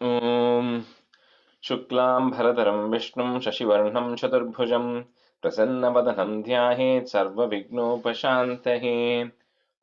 Om Shuklam Bharadaram Vishnum Shashivarnam Chaturbhujam Prasanna Dhyayet Sarva Vignopashantahe.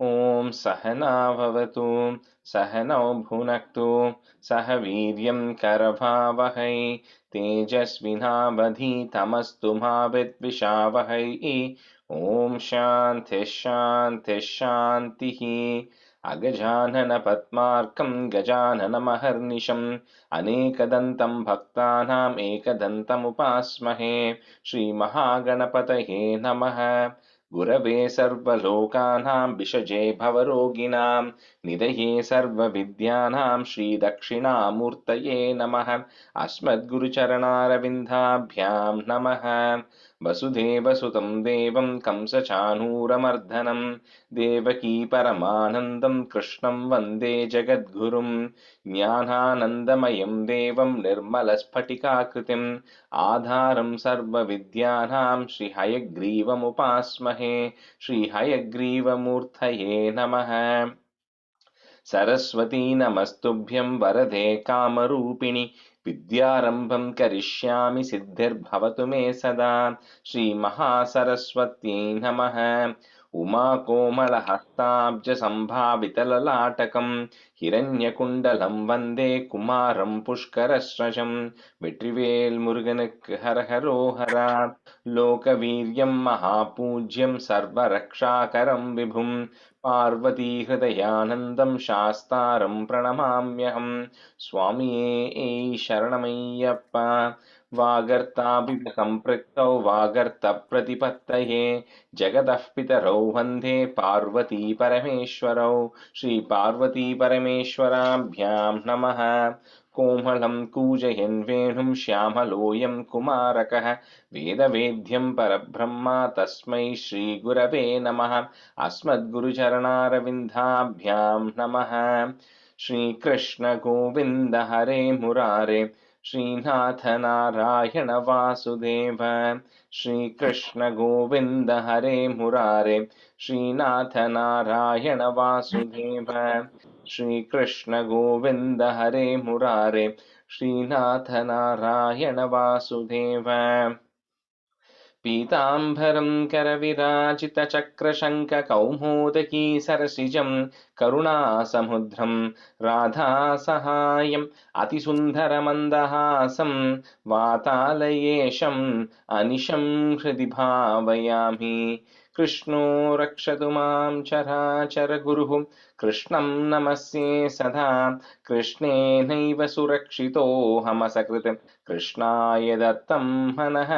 Om Sahana Bhavatu Sahanau Bhunaktu Sahaviryam Karavavahai Tejasvinavadhi Tamastu Bhavidvishavahai. Om Shanti Shanti Shantihi. अगजानन पद्मार्कं Gajanan महर्निशम् अनेकदन्तं भक्तानाम् एकदन्तमुपास्महे श्रीमहागणपतये नमः। गुरवे सर्वलोकानां विषजे भवरोगिणां निधये सर्वविद्यानां श्रीदक्षिणामूर्तये नमः। अस्मद्गुरुचरणारविन्दाभ्यां नमः। वसुदेवसुतं देवं कंसचाणूरमर्दनं देवकी परमानन्दं कृष्णं वन्दे जगद्गुरुं ज्ञानानन्दमयं देवं निर्मलस्फटिकाकृतिम् आधारं सर्वविद्यानां श्रीहयग्रीवमुपास्महे श्रीहयग्रीवमूर्तये नमः। सरस्वती नमस्तुभ्यं वरदे कामरूपिणि विद्यारम्भं करिष्यामि सिद्धिर्भवतु मे सदा। श्रीमहासरस्वत्यै नमः। उमाकोमलहस्ताब्जसम्भावितललाटकं हिरण्यकुण्डलं वन्दे कुमारं पुष्करस्रजं வெற்றிவேல் முருகனுக்கு ஹரஹரோஹரா. லோகவீரியம் மகாபூஜ்யம் சர்வரக்ஷாகரம் விபும் पार्वतीहृदयानन्दं शास्तारं प्रणमाम्यहं। स्वामिये शरणमय्यप्पा। वागर्ताभिसम्पृक्तौ वागर्तप्रतिपत्तये जगतः पितरौ वन्दे पार्वती परमेश्वरौ। श्रीपार्वतीपरमेश्वराभ्यां नमः। कोमलं कूजयन् वेणुं श्यामलोऽयं कुमारकः वेदवेद्यं परब्रह्म तस्मै श्रीगुरवे नमः। अस्मद्गुरुचरणारविन्दाभ्यां नमः। श्रीकृष्ण गोविन्द हरे मुरारे श्रीनाथ नारायण वासुदेव। श्रीकृष्ण गोविन्द हरे मुरारे श्रीनाथ नारायण वासुदेव। श्रीकृष्ण गोविन्द हरे मुरारे श्रीनाथ नारायण वासुदेव। पीताम्बरं करविराजितचक्रशङ्खकौमोदकी सरसिजं करुणासमुद्रं राधासहायम् अतिसुन्दरमन्दहासं वातालयेशम् अनिशं हृदि भावयामि। कृष्णो रक्षतु मां चराचरगुरुः कृष्णं नमस्ये सदा। कृष्णेनैव सुरक्षितोऽहमसकृत् कृष्णाय दत्तं मनः।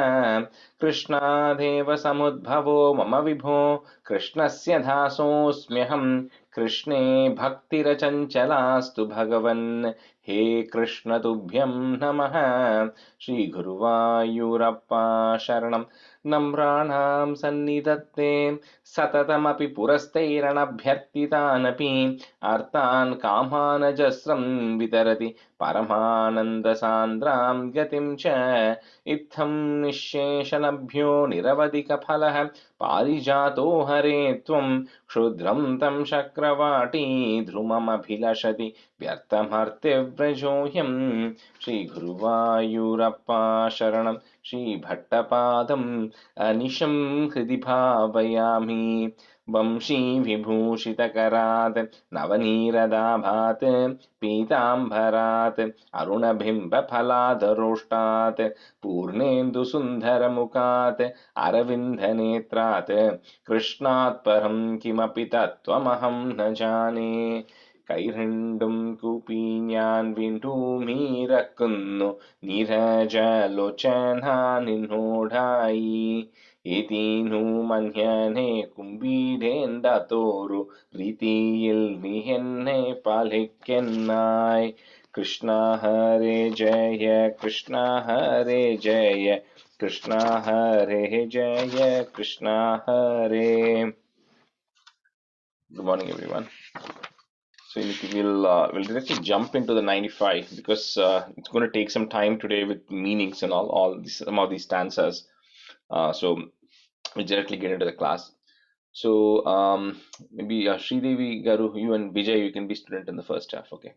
कृष्णादेव समुद्भवो मम विभो कृष्णस्य दासोऽस्म्यहम्। कृष्णे भक्तिरचञ्चलास्तु भगवन् हे कृष्ण तुभ्यं नमः। श्रीगुरुवायूरप्पा शरणं नम्राणां सन्निधत्ते सततमपि पुरस्तैरणभ्यर्थितानपि अर्थान् कामानजस्रं वितरति परमानन्दसान्द्रां गतिं च इत्थं निःशेषलभ्यो निरवधिकफलः पारिजातो हरे त्वं क्षुद्रं तं शक्रवाटी ध्रुममभिलषति व्यर्थमर्त्यव्रजोऽयं। श्रीगुरुवायूरप्पा शरणं श्रीभट्टपादम् अनिशं हृदि भावयामि। वंशी विभूषितकरात् नवनीरदाभात् पीताम्बरात् अरुणबिम्बफलादरोष्टात् पूर्णेन्दुसुन्दरमुखात् अरविन्दनेत्रात् कृष्णात् परं किमपि तत्त्वमहं न जाने। കൈരണ്ടും കൂപ്പി ഞാൻ വീണ്ടുമീറക്കുന്നു നീരജലോചന നിന്നോടായി ഏതീനു മന്യനെ കുംഭീരേണ്ടതോരു രീതിയിൽ നീ എന്നെ പാലിക്കെന്നായി. കൃഷ്ണ ഹരേ ജയ കൃഷ്ണ ഹരേ ജയ കൃഷ്ണ ഹരേ ജയ കൃഷ്ണ ഹരേ. Good morning, everyone. So we'll directly jump into the 95 because it's going to take some time today with meanings and all these, some of these stanzas. So we directly get into the class. So maybe Sridevi Garu, you and Vijay, you can be student in the first half. Okay.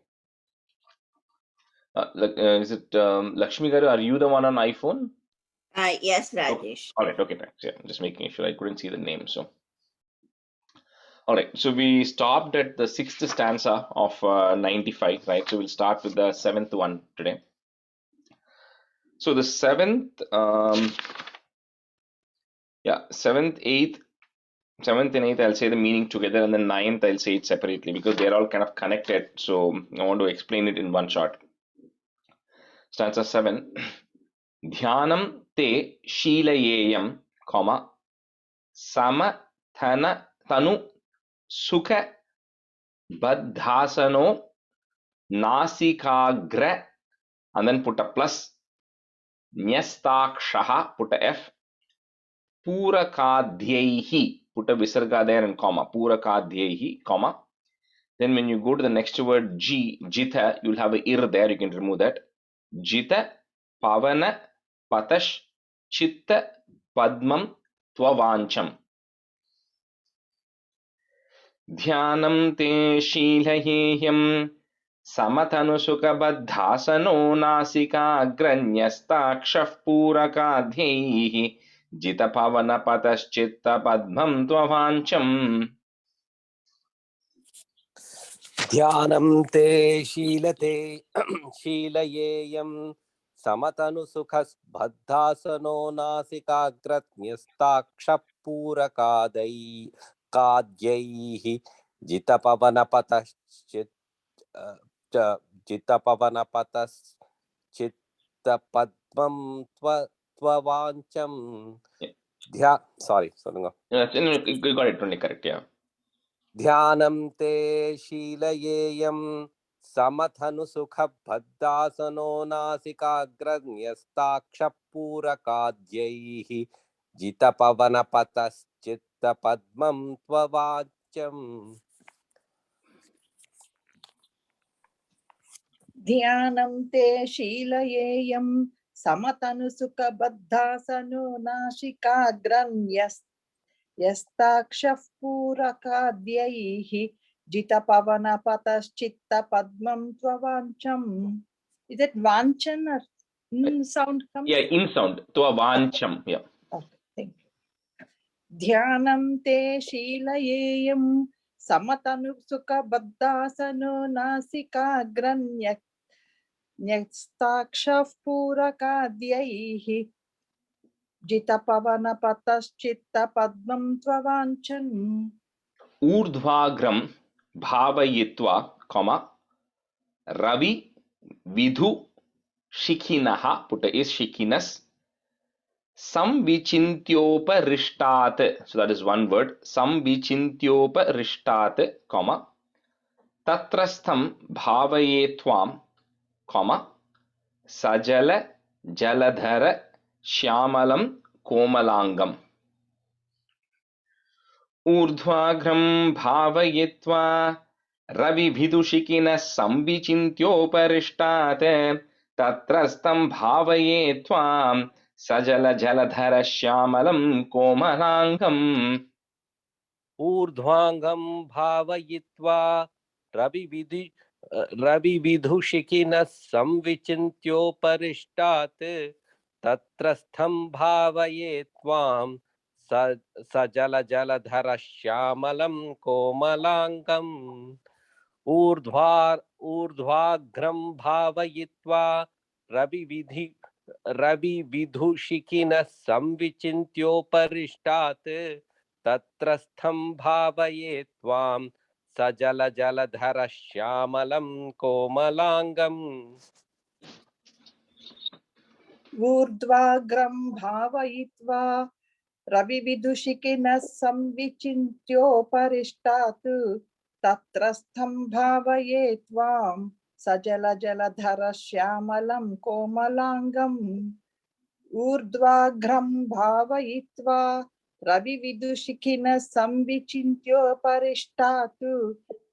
Is it Lakshmi Garu? Are you the one on iPhone? Yes, Okay. Rajesh. All right. Okay, thanks. Yeah, just making sure. I couldn't see the name. So, all right. So we stopped at the sixth stanza of 95, right? So we'll start with the seventh one today. So the seventh, seventh and eighth, I'll say the meaning together, and then ninth, I'll say it separately because they're all kind of connected. So I want to explain it in one shot. Stanza 7. Dhyanam te sheelayeyam, comma, sama thana tanu sukha baddhasano nasikagra, and then put a plus, nyastakshaha, put a F, purakadhyaihi, put a visarga there and comma, purakadhyaihi, comma. Then when you go to the next word G, jitha, you'll have a ir there, you can remove that. Jita, pavana, patash, chitta, padmam, tvavancham. Dhyanam te शीलहेयं समतनुसुखबद्धासनो नासिकाग्रन्यस्ताक्षः पूरकाध्यैः जितपवनपतश्चित्तपद्मं त्ववाञ्छम्. ध्यानं ते शीलते शीलयेयं समतनुसुखबद्धासनो नासिकाग्रन्यस्ताक्षपूरकादैः जितपवनपतश्चित् जितपवनपतश्चित्तपद्मं त्ववाञ्छम्. சொல்லுங்க. You got it only correct, yeah. ध्यानं ते शीलयेयं समथनुसुखबद्धासनो नासिकाग्रन्यस्ताक्षपूरकाद्यैः जितपवनपतश्चित्तपद्मं त्ववाच्यम्. ध्यानं ते शीलयेयं समतनुसुखबद्धासनो नासिकाग्रन्यस्ताक्षः पूरकाद्यैः जितपवनपतश्चित्तपद्मं त्ववाञ्छम्. Is it vanchan or sound comes? Yeah, in sound. Tvavancham. Yeah. Okay, thank you. ध्यानं ते शीलयेयं समतनुसुखबद्धासनो नासिकाग्रन्यस्ताक्षः पूरकाद्यैः जितपवनपतश्चित्तपद्मं त्ववाञ्छन्. ऊर्ध्वाग्रम भावयित्वा, comma, ravi vidhu shikhinaha, put a is shikhinas, samvichintyoparishtat, so that is one word, samvichintyoparishtat, comma, tatrastham bhavayetvam, comma, sajala jaladhara shyamalam komalangam. ऊर्ध्वाघ्रं भावयित्वा रविभिदुषिकिनः संविचिन्त्योपरिष्टात् तत्रस्तं भावये त्वां सजलजलधर श्यामलं कोमलाङ्गम्. ऊर्ध्वाङ्गं भावयित्वा रविविधुषिखिनः संविचिन्त्योपरिष्टात् तत्रस्थं भावये त्वां सजलजलधर श्यामलं कोमलाङ्गम्. ऊर्ध्वाघ्रं भावयित्वा रविविधुषिखिनः संविचिन्त्योपरिष्टात् तत्रस्थं भावये त्वां सजलजलधर श्यामलं कोमलाङ्गम्. ऊर्ध्वाग्रं भावयित्वा रविविदुषिकिनः संविचिन्त्योपरिष्टात् तत्रस्थं भावये त्वां सजलजलधर श्यामलं कोमलाङ्गम्. ऊर्ध्वाग्रं भावयित्वा रविविदुषिकिनः संविचिन्त्योपरिष्टात्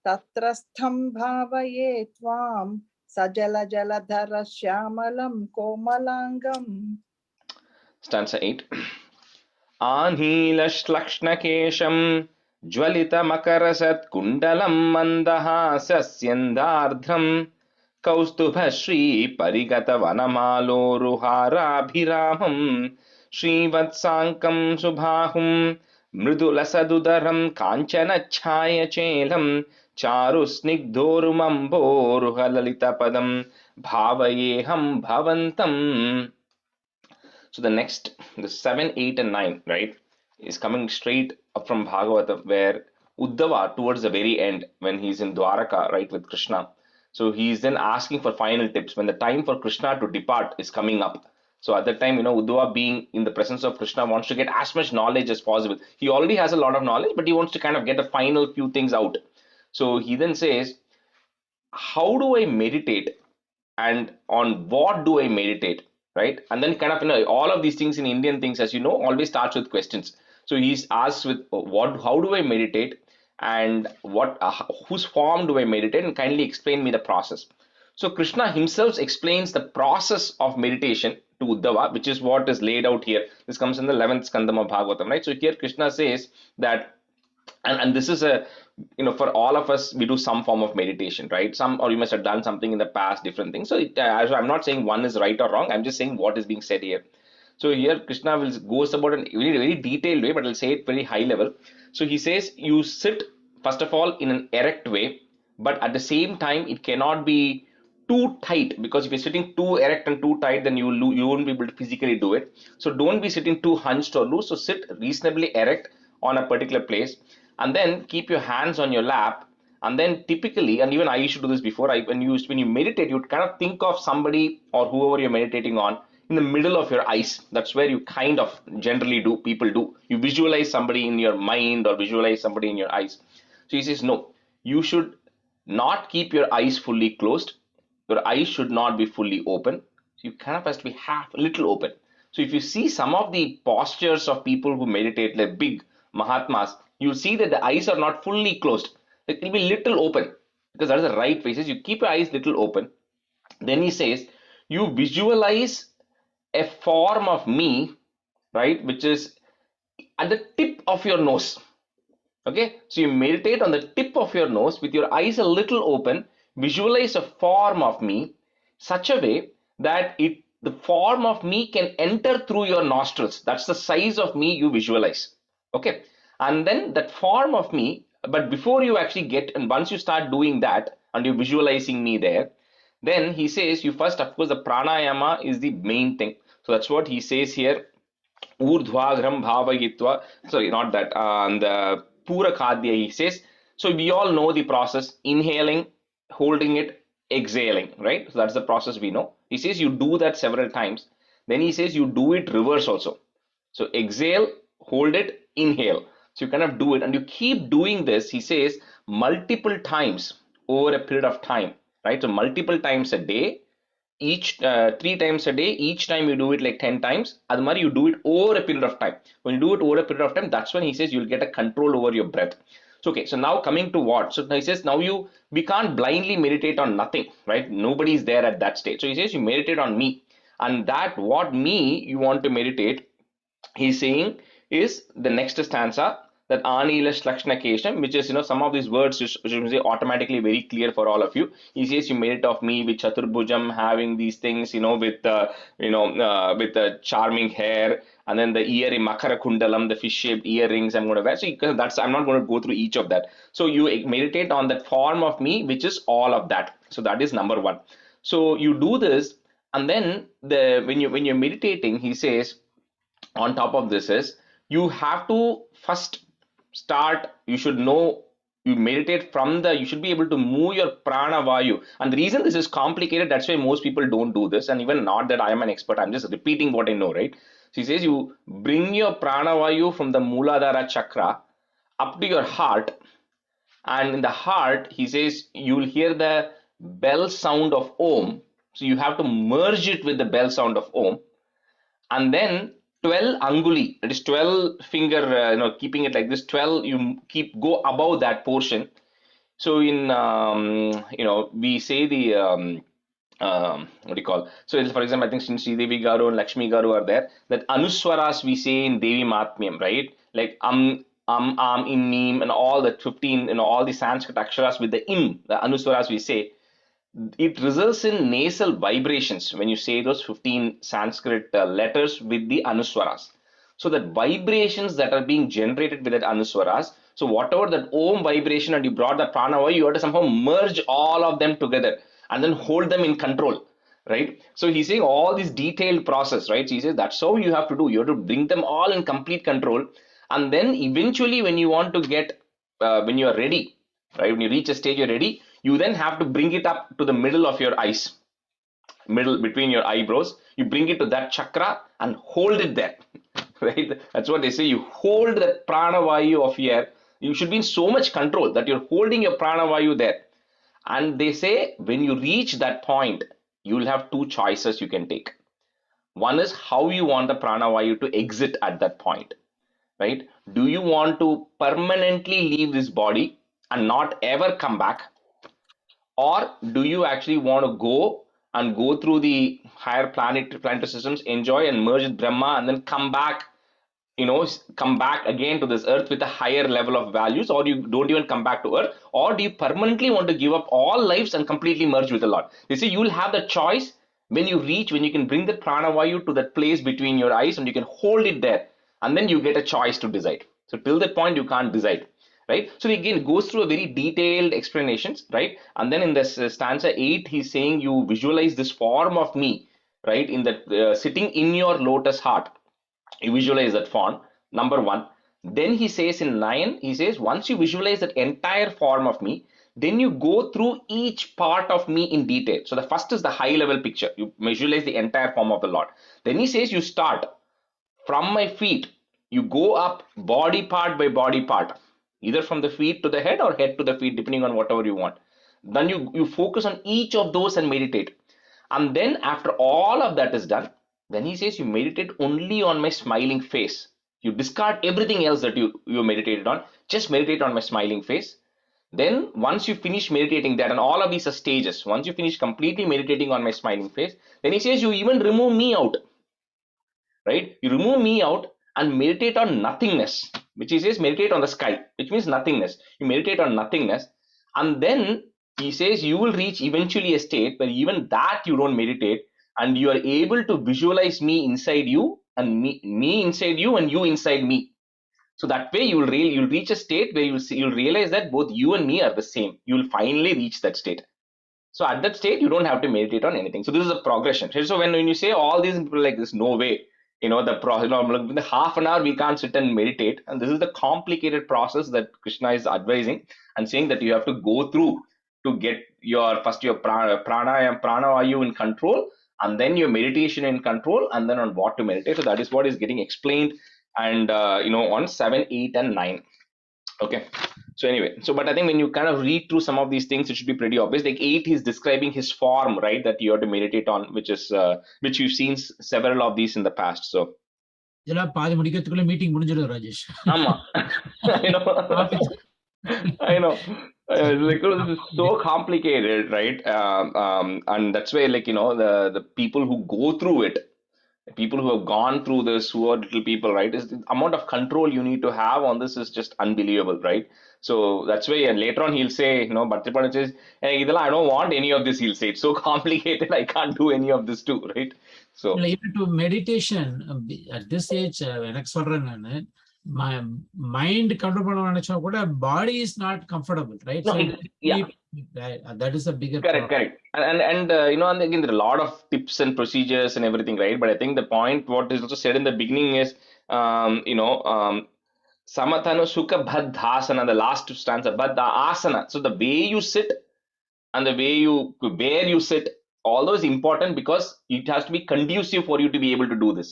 तत्रस्थं भावये त्वां सजलजलधर श्यामलं कोमलाङ्गम्. Stanza 8. आनीलश्लक्ष्णकेशं ज्वलितमकरसत्कुण्डलं मन्दहासस्यन्दार्ध्रं Kaustubhashri Parigata Vanamalo Ruharabhiramam Srivatsankam Subhahum Mridulasadudaram Kanchana Chaya Chelam Charu Snigdorumambo Padam Bhavayeham Bhavantam. So the next, the 7, 8, and 9, right, is coming straight up from Bhagavata, where Uddhava, towards the very end, when he's in Dwaraka, right, with Krishna, so he's then asking for final tips when the time for Krishna to depart is coming up. So at that time, Uddhava, being in the presence of Krishna, wants to get as much knowledge as possible. He already has a lot of knowledge, but he wants to kind of get the final few things out. So he then says, how do I meditate, and on what do I meditate, right? And then kind of, all of these things in Indian things, as you know, always starts with questions. So he's asked with what, how do I meditate, and what, whose form do I meditate, and kindly explain me the process. So Krishna himself explains the process of meditation to Uddhava, which is what is laid out here. This comes in the 11th skandam of Bhagavatam, right? So here Krishna says that, and this is a, for all of us, we do some form of meditation, right? Some, or you must have done something in the past, different things. So I'm not saying one is right or wrong, I'm just saying what is being said here. So here Krishna will goes about in a very, very detailed way, but I'll say it very high level. So he says you sit first of all in an erect way, but at the same time it cannot be too tight, because if you're sitting too erect and too tight, then you won't be able to physically do it. So don't be sitting too hunched or loose. So sit reasonably erect on a particular place, and then keep your hands on your lap. And then typically, and even I used to do this before, when you meditate, you kind of think of somebody or whoever you're meditating on in the middle of your eyes. That's where you kind of generally do, people do. You visualize somebody in your mind or visualize somebody in your eyes. So he says, no, you should not keep your eyes fully closed. Your eyes should not be fully open. So you kind of has to be half, a little open. So if you see some of the postures of people who meditate, like big Mahatmas, you'll see that the eyes are not fully closed. It will be little open, because that is the right way. You keep your eyes little open. Then he says, you visualize a form of me, right, which is at the tip of your nose. Okay, so you meditate on the tip of your nose with your eyes a little open, visualize a form of me such a way that the form of me can enter through your nostrils. That's the size of me you visualize. Okay, and then that form of me, but before you actually get, and once you start doing that and you're visualizing me there, then he says you first, of course, the pranayama is the main thing. So that's what he says here. Urdhvagram bhavayitva, sorry, not that, and the purakadya, he says. So we all know the process: inhaling, holding it, exhaling, right? So that's the process we know. He says you do that several times. Then he says you do it reverse also. So exhale, hold it, inhale. So you kind of do it, and you keep doing this, he says, multiple times over a period of time, right? So multiple times a day, each 3 times a day. Each time you do it like 10 times. Admari, you do it over a period of time. When you do it over a period of time, that's when he says you'll get a control over your breath. So okay, so now coming to what? So he says now we can't blindly meditate on nothing, right? Nobody is there at that stage. So he says you meditate on me, and that what me you want to meditate, he's saying, is the next stanza, that Anilash Lakshna Kesham, which is, some of these words should be automatically very clear for all of you. He says you meditate of me with Chaturbhujam, having these things, with with the charming hair, and then the ear in Makara Kundalam, the fish-shaped earrings I'm going to wear. So that's, I'm not going to go through each of that. So you meditate on that form of me, which is all of that. So that is number one. So you do this, and then when you're meditating, he says, on top of this is, you have to first start, you should know, you meditate from you should be able to move your prana vayu. And the reason this is complicated, that's why most people don't do this, and even not that I am an expert, I'm just repeating what I know, right? So he says you bring your prana vayu from the Muladhara chakra up to your heart, and in the heart, he says, you will hear the bell sound of Om. So you have to merge it with the bell sound of Om, and then 12 anguli, that is 12 finger, keeping it like this, 12, you go above that portion. So in we say the what do you call, so for example, I think since Devi Garu and Lakshmi Garu are there, that anuswaras we say in Devi Matmyam, right? Like im, neem, and all the 15, all the Sanskrit aksharas with the im, the anuswaras we say, it results in nasal vibrations when you say those 15 Sanskrit letters with the anuswaras. So that vibrations that are being generated with that anuswaras, so whatever that om vibration and you brought the pranavayu, you have to somehow merge all of them together and then hold them in control, right? So he's saying all this detailed process, right? So he says that's how you have to do. You have to bring them all in complete control, and then eventually when you want to get when you are ready, right? When you reach a stage you're ready, you then have to bring it up to the middle of your eyes, middle between your eyebrows. You bring it to that chakra and hold it there, right? That's what they say. You hold the pranavayu of air. You should be in so much control that you're holding your pranavayu there. And they say when you reach that point, you'll have two choices you can take. One is how you want the pranavayu to exit at that point, right? Do you want to permanently leave this body and not ever come back? Or do you actually want to go and go through the higher planetary systems, enjoy and merge with Brahma, and then come back, come back again to this earth with a higher level of values? Or you don't even come back to earth? Or do you permanently want to give up all lives and completely merge with the Lord? You see, you'll have the choice when you can bring the pranavayu to that place between your eyes and you can hold it there, and then you get a choice to decide. So till that point you can't decide, right? So again it goes through a very detailed explanations, right? And then in this stanza 8 he's saying you visualize this form of me, right, in that sitting in your lotus heart. You visualize that form, number one. Then he says in 9, he says once you visualize that entire form of me, then you go through each part of me in detail. So the first is the high level picture, you visualize the entire form of the Lord. Then he says you start from my feet, you go up body part by body part, either from the feet to the head or head to the feet, depending on whatever you want. Then you focus on each of those and meditate. And then after all of that is done, then he says you meditate only on my smiling face. You discard everything else that you meditated on, just meditate on my smiling face. Then once you finish meditating that, and all of these are stages, once you finish completely meditating on my smiling face, then he says you even remove me out, right? You remove me out and meditate on nothingness, which he says meditate on the sky, which means nothingness. You meditate on nothingness, and then he says you will reach eventually a state where even that you don't meditate, and you are able to visualize me inside you, and me inside you, and you inside me. So that way you'll reach a state where you'll realize that both you and me are the same. You'll finally reach that state. So at that state, you don't have to meditate on anything. So this is a progression. So when you say all these people like this, no way, in the half an hour we can't sit and meditate. And this is the complicated process that Krishna is advising and saying that you have to go through to get your pranavayu in control, and then your meditation in control, and then on what to meditate. So that is what is getting explained, and on 7, 8, and 9. Okay. So anyway, but I think when you kind of read through some of these things, it should be pretty obvious. Like 8, he's describing his form, right, that you have to meditate on, which you've seen several of these in the past. So இதெல்லாம் பாதி முடிக்கிறதுக்குள்ள meeting முடிஞ்சிடும் ராஜேஷ். ஆமா. I know. I know. Like this is so complicated, right? And that's why, like, the people who go through it, people who have gone through this, who are little people, right, is the amount of control you need to have on this is just unbelievable, right? So that's why, and later on he'll say, Bhattipadu says, hey, I don't want any of this. He'll say it's so complicated, I can't do any of this too, right? So even to meditation at this age, எனக்கு சொல்றேன் நானு, mind control பண்ண நினைச்சா கூட body is not comfortable, right? no, yeah. That is a bigger Correct. And and again, there are a lot of tips and procedures and everything, right? But I think the point, what is also said in the beginning is, Samathanu Sukha Bhaddhasana, the last stanza, Bhaddha Asana. So the way you sit and the way where you sit, all those important, because it has to be conducive for you to be able to do this,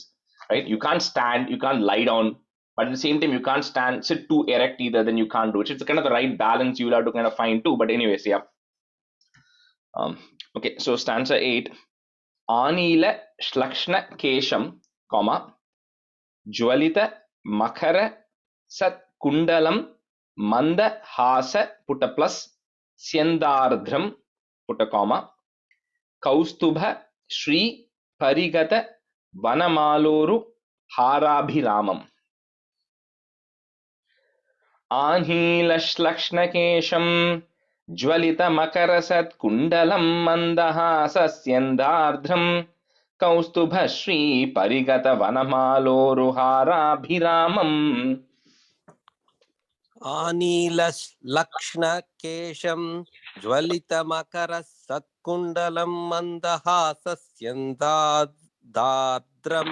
right? You can't stand, you can't lie down, but at the same time, you can't sit too erect either, then you can't do it. It's kind of the right balance you'll have to kind of find too. But anyways, yeah. Okay, so stanza 8. Anila Shlakshna Kesham, Jwalita Makara Sat Kundalam Manda Hasa, put a plus, Syandardhram, put a comma, Kaustubha Shri Parigata Vanamaloru Harabhiramam. Anila Shlakshna Kesham ज्वलितमकरसत्कुण्डलं मन्दहासस्यन्दार्द्रं कौस्तुभश्री परिगतवनमालोरुहाराभिरामम् आनीलक्ष्णकेशं ज्वलितमकरसत्कुण्डलं मन्दहासस्यन्दार्द्रं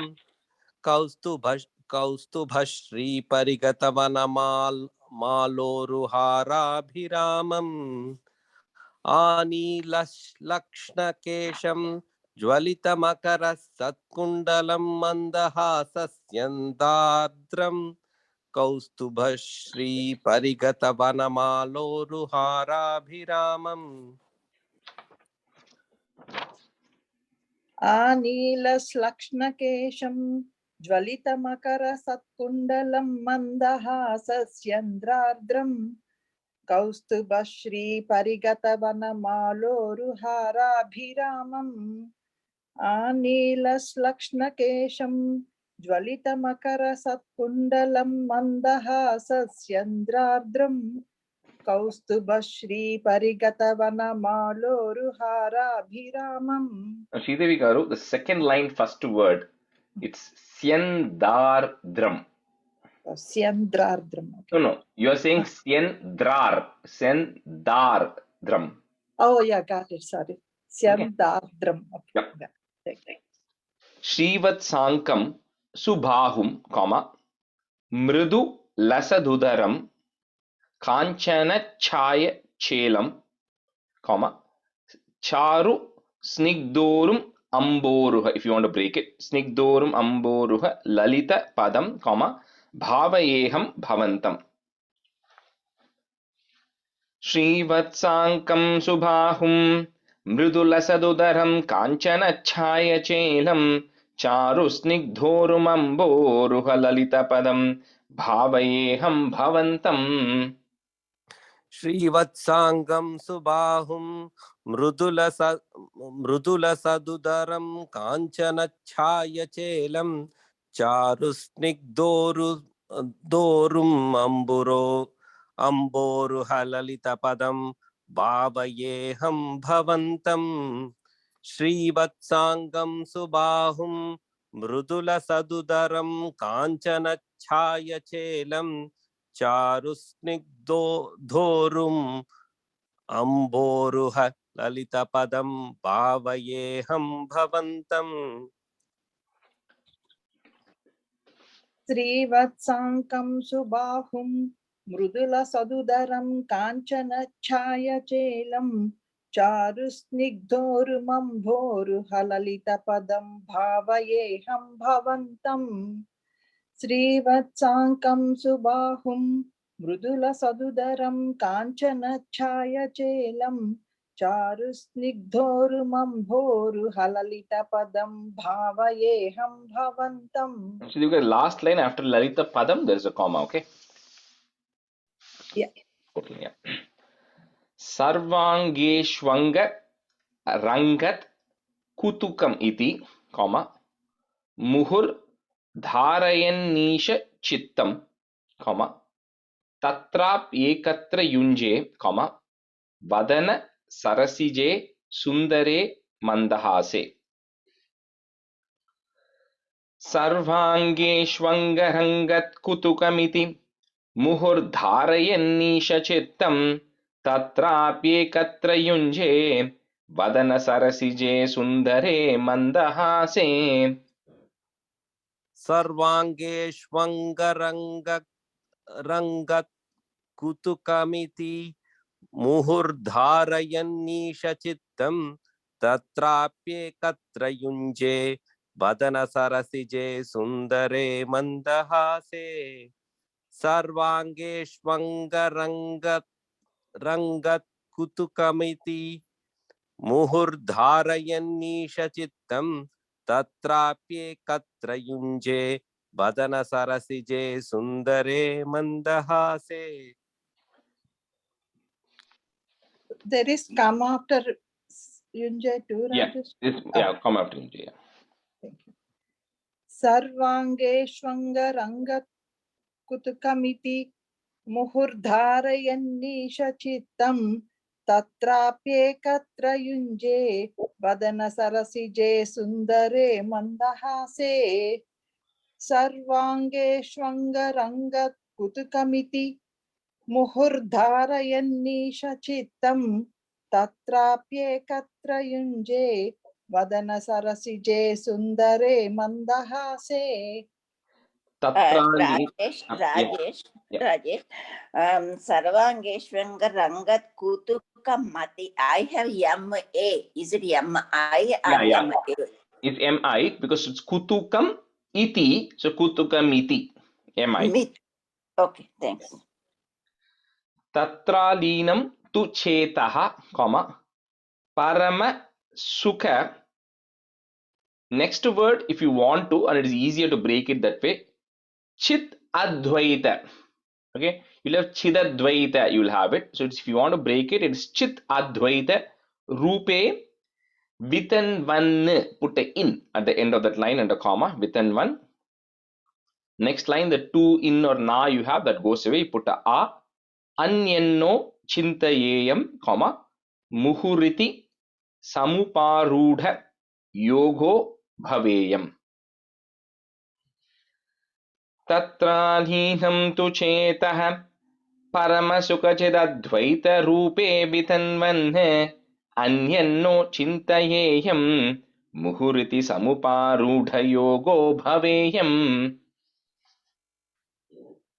कौस्तुभश्रीपरिगतवनमालोरुहाराभिरामम् आनीलक्ष्णकेशं ज्वलितमकरसत्कुण्डलं मन्दहासस्यन्दार्द्रं कौस्तुभश्रीपरिगतवनमालोरुहाराभिरामम् आनीलश्लक्ष्णकेशं ज्वलितमकरसत्कुण्डलं मन्दहासस्यन्द्रार्द्रं कौस्तुभश्रीपरिगतवनमालोरुहाराभिरामम् आनीलश्लक्ष्णकेशं ज्वलितमकरसत्कुण्डलं मन्दहासस्यन्द्रार्द्रं कौस्तुभश्रीपरिगतवनमालोरुहाराभिरामम्. Sridevi garu, the second line, first word, it's Syandardram. Syandrardram. Okay. No, you are saying Syandardram. Oh, yeah, got it. Sorry. Syandardram. Okay. Yep. Yeah. Thank you. Srivatsankam subahum, comma, mridu lasadudaram, kanchana chaya chelam, comma, charu snigdorum amboruha. If you want to break it, snigdorum amboruha lalita padam, comma, bhavayeham bhavantam. श्रीवत्साङ्कं सुबाहुं मृदुलसदुदरं काञ्चनच्छायचेलं चारुस्निग्धोरुमम्बोरुहललितपदं भावयेऽहं भवन्तम् श्रीवत्साङ्गं सुबाहुं मृदुलसदुदरं काञ्चनच्छायचेलं चारुस्निग्धोरुम् अम्बोरुहललितपदं भावयेऽहं भवन्तम् श्रीवत्साङ्गं सुबाहुं मृदुलसदुदरं काञ्चनच्छायचेलं चारुस्निग्धोरुम् अम्बोरुह ललितपदं भावयेऽहं भवन्तम् श्रीवत्साङ्कं सुबाहुं मृदुलसदुदरं काञ्चनच्छायचेलं चारुस्निग्धोरुमम्भोरुहललितपदं भावयेऽहं भवन्तम् श्रीवत्साङ्कं सुबाहुं मृदुलसदुदरं काञ्चनच्छायचेलं चारुस्निग्धोरुमम्भोरुहललितपदं भावयेऽहं भवन्तम्. So you get last line after lalita padam, there is a comma, okay? Yeah. Okay, yeah. Sarvangeshwanga rangat kutukam iti, comma, muhur dharayannisha chittam, comma, tatrap ekatra yunje, comma, vadana sarasije sundare mandahase. सर्वाङ्गेष्वङ्गरङ्गत् कुतुकमिति मुहुर्धारयन्नीशचित्तं तत्राप्येकत्र युञ्जे वदनसरसिजे सुन्दरे मन्दहासे सर्वाङ्गेष्वङ्गरङ्गत् कुतुकमिति मुहुर्धारयन्नीशचित्तं तत्राप्येकत्र युञ्जे वदनसरसिजे सुन्दरे मन्दहासे सर्वाङ्गेष्वङ्गरङ्गत् कुतुकमिति मुहुर्धारयन्नीशचित्तं तत्राप्येकत्र युञ्जे वदनसरसिजे सुन्दरे मन्दहासे. There is comma after Yunjay too, Rajesh? Yeah, come after Yunjay. Yeah. Thank you. Sarvangeshwangarangat kutukamiti muhurdharayannishachittam तत्राप्येकत्र युञ्जे वदनसरसिजे सुन्दरे मन्दहासे सर्वाङ्गेष्वङ्गरङ्गकुतुकमिति मुहुर्धारयन्नीशचित्तं तत्राप्येकत्र युञ्जे वदनसरसिजे सुन्दरे मन्दहासे. Tatrali. Rajesh, Yeah. Rajesh, Sarvangeshwanga Rangat Kutukamati. I have M-A. Is it M-I or Yeah. M-A? It's MI because it's kutukam iti. So kutukam iti. MI. Mit. Okay, thanks. Tatralinam tu chetaha, comma, parama sukha. Next word, if you want to, and it is easier to break it that way, chit advaita. Okay, you'll have chidadvaita, you'll have it. So if you want to break it, it's chit advaita rupe within one, put a in at the end of that line and a comma, within one. Next line, the two in or na you have, that goes away, put a anyanno chintayeyam, comma, muhuriti samuparudha yogo bhaveyam. Tatralhinam tu chetah परमसुखचिदद्वैतरूपे वितन्वन् अन्यन्नो चिन्तयेयं मुहुरिति समुपारूढयोगो भवेयम्.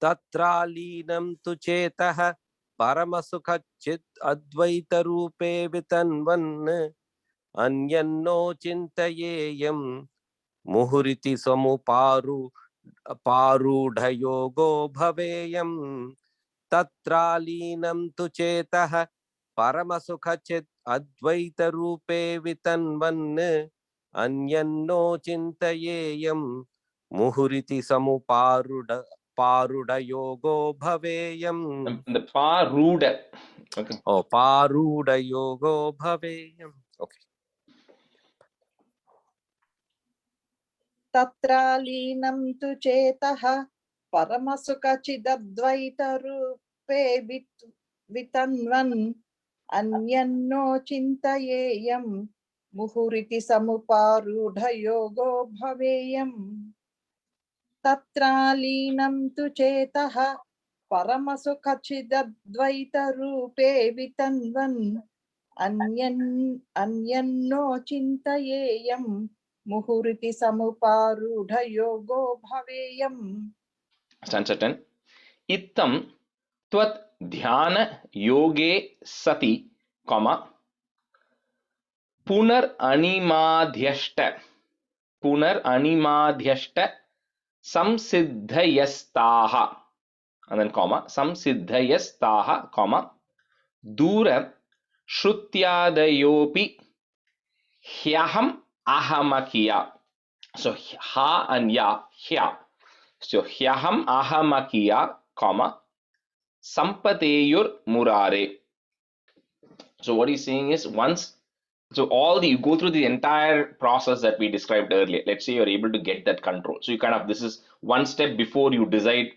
तत्रालीनं तु चेतः परमसुखचित् अद्वैतरूपे वितन्वन् अन्यन्नो चिन्तयेयं मुहुरिति समुपारूढयोगो भवेयम्. तत्रालीनं तु चेतः परमसुखचित् अद्वैतरूपे वितन्वन् अन्यन्नो चिन्तयेयं मुहुरिति समुपारूढयोगो भवेयम्. The paruda. Okay. Oh, पारूढयोगो भवेयम्. Okay. तत्रालीनं तु चेतः परमसुखचिदद्वैतरूपे वितन्वन् अन्यन्नो चिन्तयेयं मुहुरिति समुपारूढयोगो भवेयम्. तत्रालीनं तु चेतः परमसुखचिदद्वैतरूपे वितन्वन् अन्यन्नो चिन्तयेयं मुहुरिति समुपारूढयोगो भवेयम्. Stanza 10. Ittam tvat dhyana yoge sati, comma, punar animadhyashta samsiddhayastaha, and then comma, samsiddhayastaha, comma, dura shrutyadayopi hyaham ahamakiya. So ha and ya, hya. So hyaham ahamakiya, comma, sampateyur murare. So what he's saying is, once, so you go through the entire process that we described earlier. Let's say you're able to get that control. So you kind of, this is one step before you decide,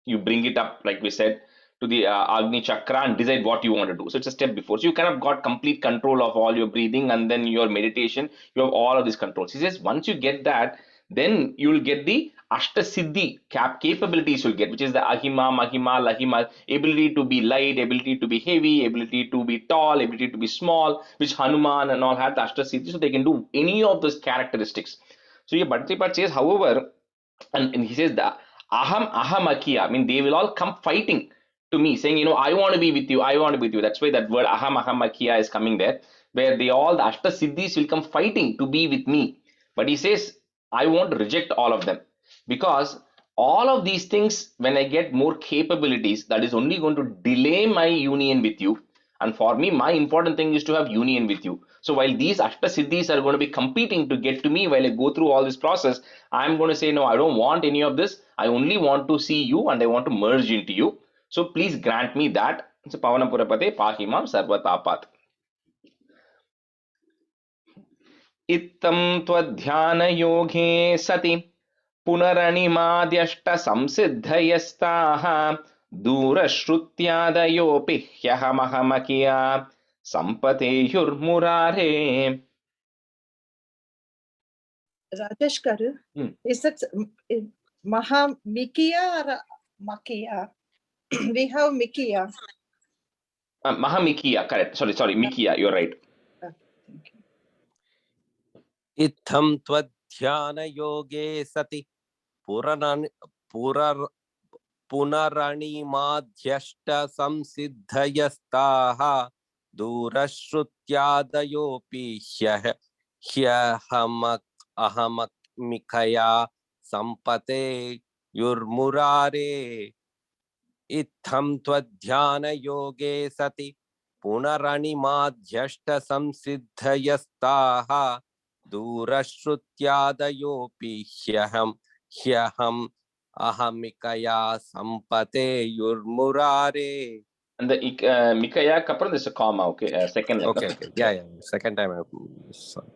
you bring it up, like we said, to the Agni Chakra and decide what you want to do. So it's a step before. So you kind of got complete control of all your breathing and then your meditation. You have all of these controls. He says, once you get that, then you will get the Ashta Siddhi capabilities you'll get, which is the Ahima, Mahima, Lahima, ability to be light, ability to be heavy, ability to be tall, ability to be small, which Hanuman and all had the Ashta Siddhi, so they can do any of those characteristics. So your Bhattacharya says, however, and he says that ahamakiya, I mean, they will all come fighting to me, saying, I want to be with you, I want to be with you. That's why that word ahamakiya is coming there, where the Ashta Siddhis will come fighting to be with me. But he says, I won't reject all of them, because all of these things, when I get more capabilities, that is only going to delay my union with you. And for me, my important thing is to have union with you. So while these Ashta Siddhis are going to be competing to get to me while I go through all this process, I'm going to say, no, I don't want any of this. I only want to see you and I want to merge into you. So please grant me that. So Pavana Purapate Pahimam Sarvatapat. Ittam twadhyana yoge sati पुनरणिमाद्यष्ट संसिद्धयस्ताः दूरश्रुत्यादयोऽपि ह्यहमहमकिया sampateyurmurare. Rajesh Garu, is it Mahamikiya or Makiya? We have Mikiya. Mahamikiya, correct. Sorry, Mikiya, you're right. Thank you. इत्थं त्वध्यानयोगे सति पुनरणिमाध्यष्टसंसिद्धयस्ताः दूरश्रुत्यादयोऽपि ह्यहमहममिकया सम्पते युर्मुरारे इत्थं त्वध्यानयोगे सति पुनरणिमाध्यष्टसंसिद्धयस्ताः दूरश्रुत्यादयोऽपि ह्यहम् अहमिकया सम्पते युर्मुरारे. And the Mikaya kapra, there's a comma, okay? Second letter. Okay. Yeah. Second time. Sorry.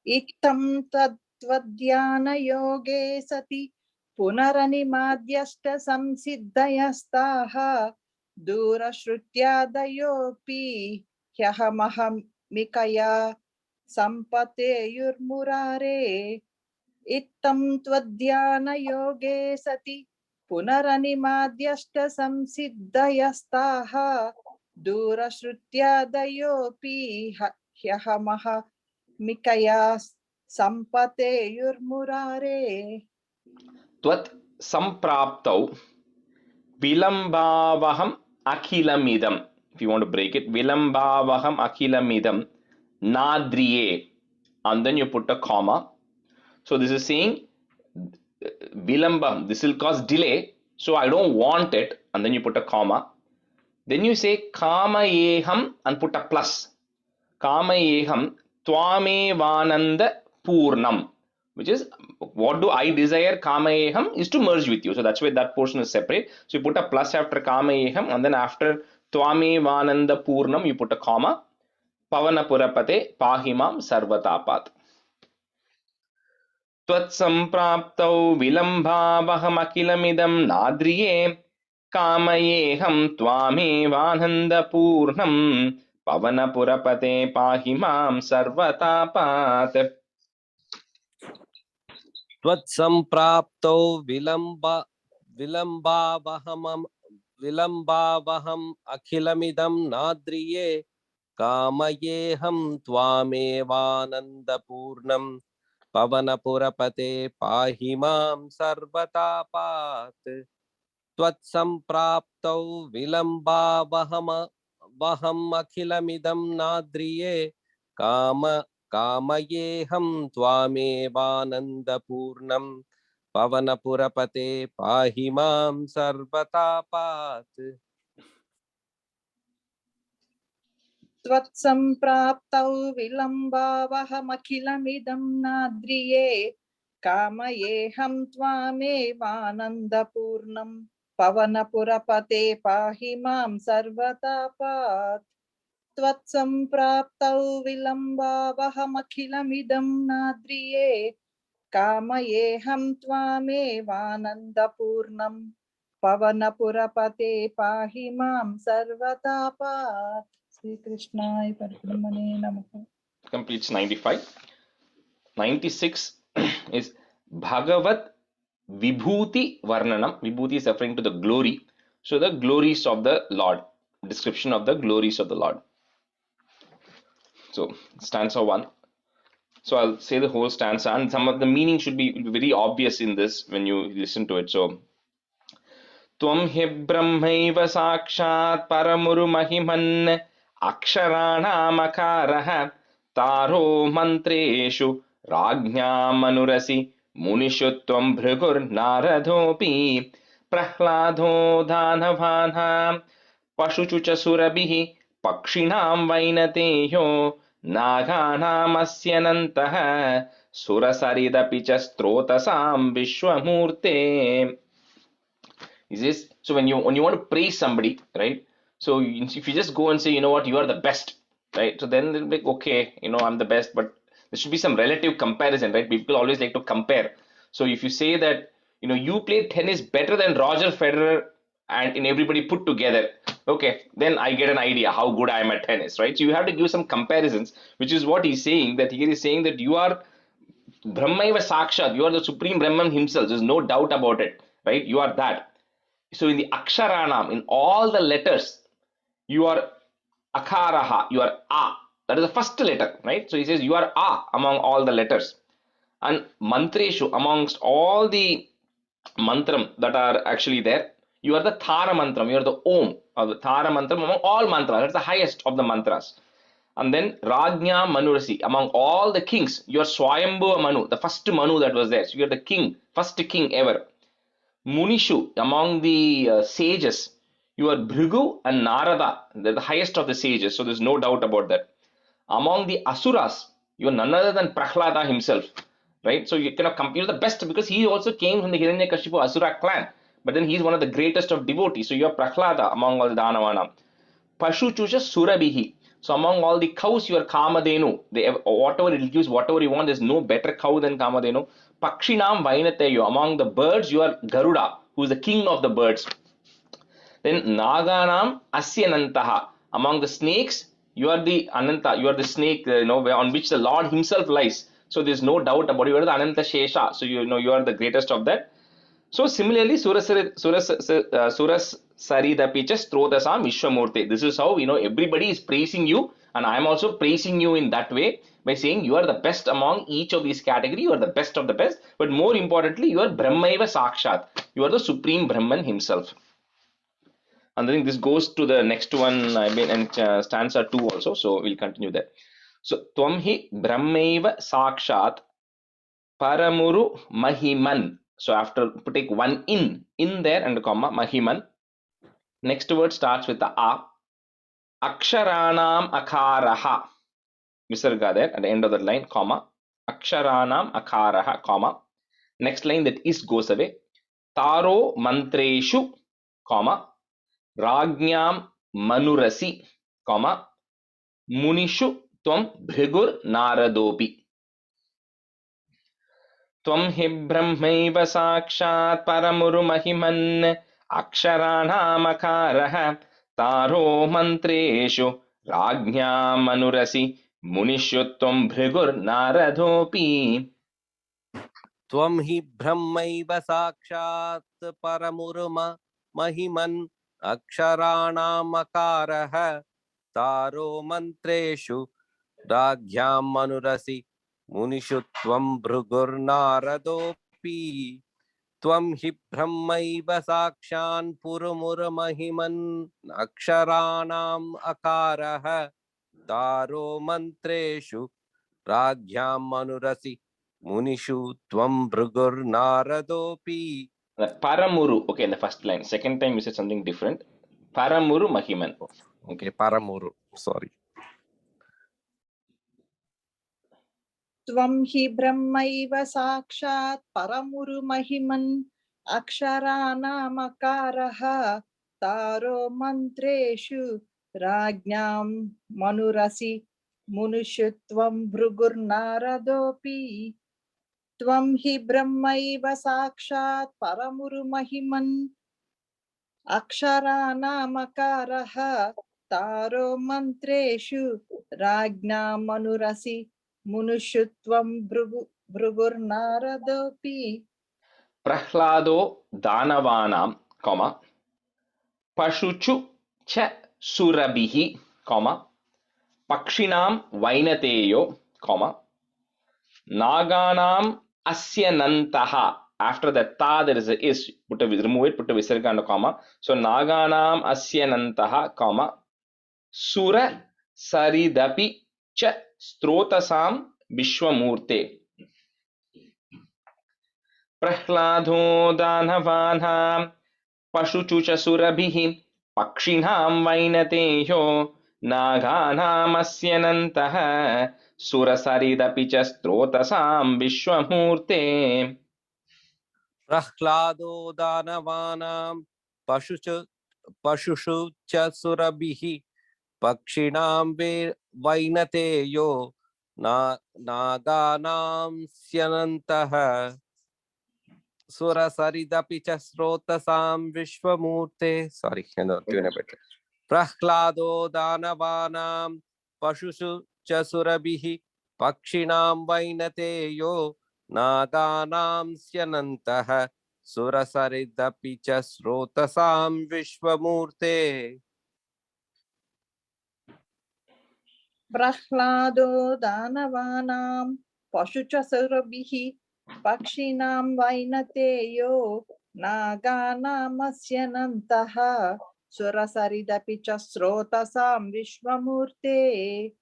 Iktam tadvadyana yoge sati punaranimadhyashta samsiddhayastaha durashrutyadayopi hyahamaham mikaya sampate yurmurare. Ittam tvadyana yoge sati punaranimadhyashta samsiddhayastaha durashrutyadayopi hyahamaham Mikaya sampate yurmurare. Tvat sampraptau vilambavaham akhilamidam. If you want to break it, vilambavaham akhilamidam nadriye. And then you put a comma. So this is saying vilambam, this will cause delay. So I don't want it. And then you put a comma. Then you say kamayeham and put a plus. Kamayeham Twamevananda Purnam, which is what do I desire? Kamayeham is to merge with you. So that's why that portion is separate. So you put a plus after Kamayeham, and then after Twamevananda Purnam, you put a comma. Pavanapurapate Pahimam Sarvatapat. Twatsampraptau vilambhavahamakhilamidam nadriye Kamayeham Twamevananda Purnam. Pavanapurapate Pahimam Sarvatapat. त्वत्सम्प्राप्तौ विलम्बावहम् अखिलमिदं नाद्रिये कामयेऽहं त्वामेवानन्दपूर्णं पवनपुरपते पाहि मां सर्वतापात्. त्वत्सम्प्राप्तौ विलम्बावहम् अखिलमिदं नाद्रिये कामयेऽहं त्वामेवानन्दपूर्णं पवनपुरपते पाहि मां सर्वतापात्. Tvatsampraptau vilambavahamakhilamidam nadriye kamayeham tvamevanandapurnam pavanapurapate pahimam sarvatapat. Tvatsampraptau vilambavahamakhilamidam nadriye kamayeham tvamevanandapurnam pavanapurapate pahimam sarvatapat. Sri Krishna Parabrahmane Namaha. Completes 95. 96 is Bhagavat Vibhuti Varnanam. Vibhuti is referring to the glory. So the glories of the Lord. Description of the glories of the Lord. So stanza 1. So I'll say the whole stanza, and some of the meaning should be very obvious in this when you listen to it. So Tvam hi brahmaiva sakshat paramuru mahiman aksharanam akarah taro mantreshu rajñam anurasi munishu tvam bhrigur naradopi prahlado dhanavana pashuchucha surabhi pakshinam vainateyo नागानाम अस्यनन्तः सुरसरिदपि च स्त्रोतसां विश्वमूर्ते. So when you want to praise somebody, right? So if you just go and say, you know what, you are the best, right? So then they'll be like, okay, I'm the best, but there should be some relative comparison, right? People always like to compare. So if you say that, you played tennis better than Roger Federer and in everybody put together, okay, then I get an idea how good I am at tennis, right? So you have to give some comparisons, which is what he's saying, that here he's saying that you are Brahmaiva Sakshat, you are the Supreme Brahman himself. There's no doubt about it, right? You are that. So in the Aksharanam, in all the letters, you are Akaraha, you are A. That is the first letter, right? So he says you are A among all the letters. And Mantreshu, amongst all the mantram that are actually there, you are the Thara mantram, you are the Om, or the Thara mantram among all mantras. That's the highest of the mantras. And then Rajna Manurasi, among all the kings, you are Swayambhuva Manu, the first Manu that was there. So you are the king, first king ever. Munishu, among the sages, you are Bhrigu and Narada, they're the highest of the sages, so there's no doubt about that. Among the Asuras, you are none other than Prahlada himself, right? So you cannot compare the best because he also came from the Hiranyakashipu Asura clan, but then he's one of the greatest of devotees. So you are Prahlada among all the Danavana. Pashuchusha Surabihi. So among all the cows, you are Kamadenu. They have, whatever it gives, whatever you want, there's no better cow than Kamadenu. Pakshinam Vainateyo. Among the birds, you are Garuda, who is the king of the birds. Then Naganam Asyanantaha. Among the snakes, you are the Ananta. You are the snake, on which the Lord himself lies. So there's no doubt about it. You are the Ananta Shesha. So you are the greatest of that. So similarly, Suras Saridapicha Strotasam Vishwamurte. This is how everybody is praising you, and I am also praising you in that way by saying you are the best among each of these categories. You are the best of the best, but more importantly, you are Brahmaiva Sakshat. You are the Supreme Brahman himself. And I think this goes to the next one, and stanza 2 also. So we'll continue that. So Tvam hi Brahmaiva Sakshat Paramuru Mahiman. So after take one in there and a comma, Mahiman. Next word starts with the A. Aksharanam Akaraha. Visarga there at the end of the line, comma. Aksharanam Akaraha, comma. Next line that is goes away. Taro Mantreshu, comma. Rajnyam Manurasi, comma. Munishu Tvam Bhrigur Naradopi. त्वं हि ब्रह्मैव साक्षात् परमुरुमहिमन् अक्षराणामकारः तारो मन्त्रेषु राज्ञामनुरसि मुनिषु त्वं भृगुर्नारदोऽपि. त्वं हि ब्रह्मैव साक्षात् परमुरुमहिमन् अक्षराणामकारः तारो मन्त्रेषु राज्ञां मनुरसि मुनिषु त्वं भृगुर्नारदोऽपि. त्वं हि ब्रह्मैव साक्षान् पुरुमुरुमहिमन् अक्षराणाम् अकारः तारो मन्त्रेषु राज्ञां मनुरसि मुनिषु त्वं भृगुर्नारदोऽपि. Paramuru, okay, in the first line. Second time you said something different. Paramuru Mahiman. Okay, Paramuru, sorry. त्वं हि ब्रह्मैव साक्षात् परमुरु महिमन् अक्षराणामकारः तारो मन्त्रेषु राज्ञां मनुरसि मुनिषु त्वं भृगुर्नारदोऽपि. त्वं हि ब्रह्मैव साक्षात् परमुरु महिमन् अक्षराणामकारः तारो मन्त्रेषु राज्ञां मनुरसि मुनिषु त्वं भृगुर्नारदोऽपि. Prahlado Danavanam, comma. Pashuchu cha Surabihi, comma. Pakshinam Vainateyo, comma. Naganam Asyanantaha. After that ta there is a is, remove it, put a visarga and a comma. So Naganam Asyanantaha, comma. Sura Saridapi cha Strotasam Vishwamurte. Prahlado Danavanam Pashuchucha Surabhihi Pakshinam Vainateyo Naganam Asyanantaha Surasaridapicha Strotasam Vishwamurte. Prahlado Danavanam Pashushu cha Surabhihi Pakshinam Vainateyo Naganam Syanantaha Surasaridapi cha srotasam Vishwamurte. Sorry, tune a bit. Prahlado Danavanam Pashushu cha Surabihi Pakshinam Vainateyo Naganam Syanantaha Surasaridapi cha srotasam Vishwamurte. Prahlado Danavanam Pashuchasurabihi Pakshinam Vainateyo Naganamasyanantaha Surasaridapicha Srotasam Vishwamurte.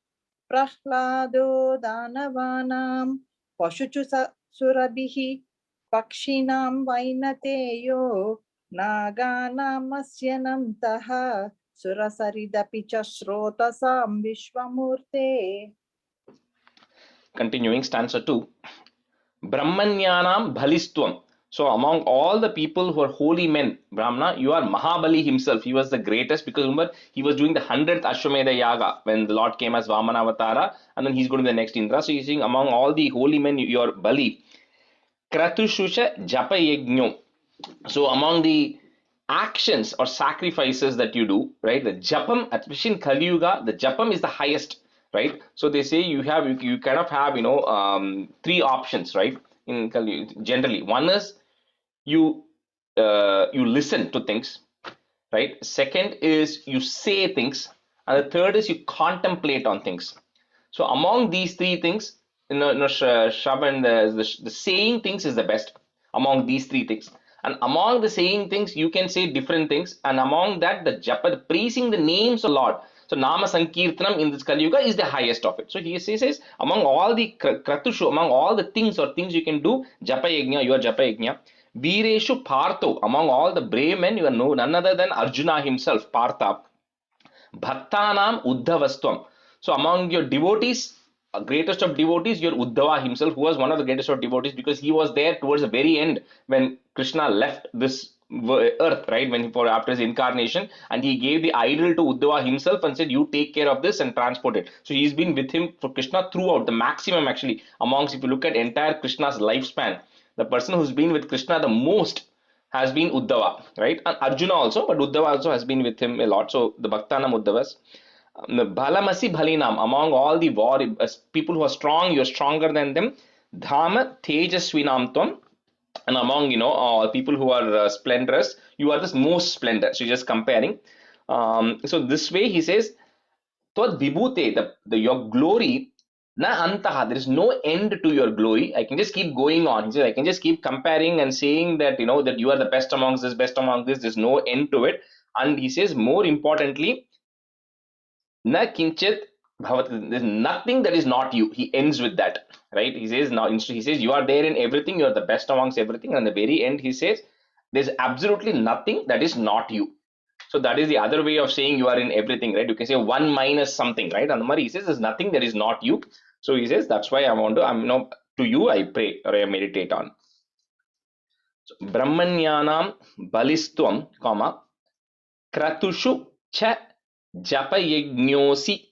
Prahlado Danavanam Pashuchasurabihi Pakshinam Vainateyo Naganamasyanantaha Surasaridapi cha Srotasam Vishwamurte. Continuing stanza 2. Brahmanyanam Bhalistvam. So among all the people who are holy men, Brahmana, you are Mahabali himself. He was the greatest because remember, he was doing the 100th Ashwamedha Yaga when the Lord came as Vamana Avatara, and then he's going to the next Indra. So he's saying among all the holy men, you are Bali. Kratushusha Japa Yajno. So among the actions or sacrifices that you do, right, the Japam, especially in Kali Yuga, the Japam is the highest, right? So they say you kind of have, three options, right? In Kali, generally, one is you listen to things, right? Second is you say things, and the third is you contemplate on things. So among these three things, Shravan, the saying things is the best among these three things. And among the saying things, you can say different things. And among that, the japa, praising the names of Lord. So Nama Sankirtanam in this Kali Yuga is the highest of it. So he says, among all the kratushu, among all the things or things you can do, Japa Yajna, your Japa Yajna. Vireshu Partho, among all the brave men, you are none other than Arjuna himself, Partha. Bhaktanam Uddhavastvam. So among your devotees, greatest of devotees, your Uddhava himself, who was one of the greatest of devotees because he was there towards the very end when Krishna left this earth, right? After his incarnation, and he gave the idol to Uddhava himself and said, "You take care of this and transport it." So he's been with him for Krishna throughout, the maximum actually. Amongst, if you look at entire Krishna's lifespan, the person who's been with Krishna the most has been Uddhava, right? And Arjuna also, but Uddhava also has been with him a lot. So the Bhaktanam Uddhavas. Balamasi Bhalinam, among all the people who are strong, you're stronger than them. Dhama Tejasvinam Tvam, and among people who are splendorous, you are the most splendor. So you're just comparing. So this way he says, Tvad Vibhute, your glory, na antaha, there is no end to your glory. I can just keep going on. He says, I can just keep comparing and saying that that you are the best amongst this, best among this. There's no end to it. And he says, more importantly, na kinchit bhavat, there's nothing that is not you. He ends with that, right? He says you are there in everything, you are the best amongst everything, and at the very end he says there's absolutely nothing that is not you. So that is the other way of saying you are in everything, right? You can say one minus something, right? And he says there's nothing that is not you. So he says that's why to you I pray or I meditate on. So, Brahmanyanam balistvam, kratushu cha japa yajnosi,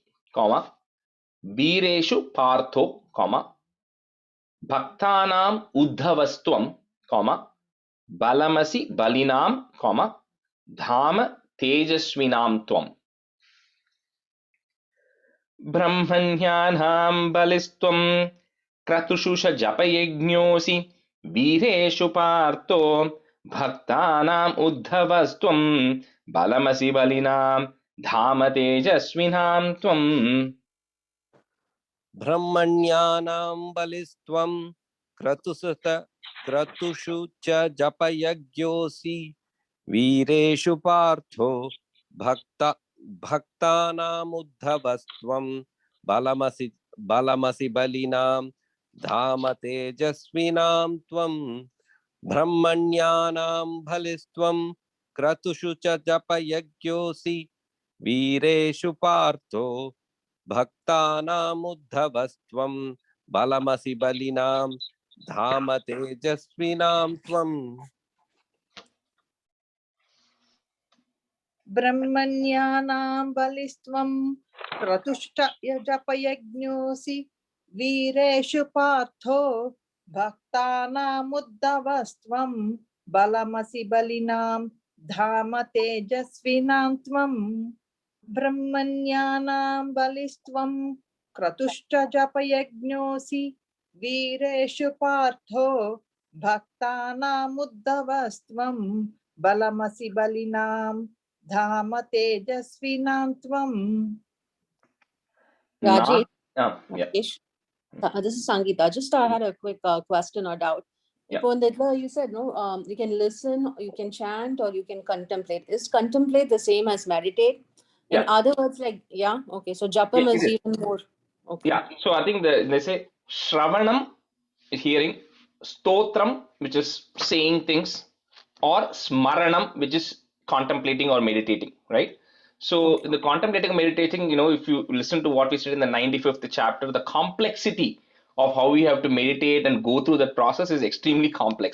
Vireshu Partho, Bhaktanam Uddhavastvam, Balamasi Balinam, Dhama Tejasvinam Tvam. Brahmanyanam Balistvam, Kratushusha Japayajnosi, Vireshu Partho, Bhaktanam Uddhavastvam, Balamasi Balinam, Dhama Tejasvinam Tvam. Brahmanyanam balistvam kratushu cha japayagyosi vireshu partho bhaktanam uddhavastvam balamasi balinam dhama tejasvinam tvam. Brahmanyanam balistvam kratushu cha japayagyosi vireshu partho Bhaktanam uddhavastvam balamasi balinam dhama tejasvinam tvam. Brahmanyanam balistvam kratushta japayajnosi vireshu partho भक्तानामुद्धवस्त्वं बलमसि बलिनां धाम तेजस्विनां त्वं ब्रह्मण्यानां बलिस्त्वं क्रतुश्च जपयज्ञोऽसि वीरेषु पार्थो भक्तानामुद्धवस्त्वं बलमसि बलिनां धाम तेजस्विनां त्वं. Na, Rajesh, yeah. Rajesh, this is Sangeeta. Just I had a quick question or doubt. Yeah. Upon that, you said no. You can listen, you can chant, or you can contemplate. Is contemplate the same as meditate? In Yeah. other words, like yeah, okay. So japam Yeah, is it is. even more. Okay. Yeah. So I think they say Shravanam is hearing, Stotram, which is saying things, or Smaranam, which is contemplating or meditating, right? So Okay. in the contemplating and meditating, if you listen to what we said in the 95th chapter, the complexity of how we have to meditate and go through that process is extremely complex,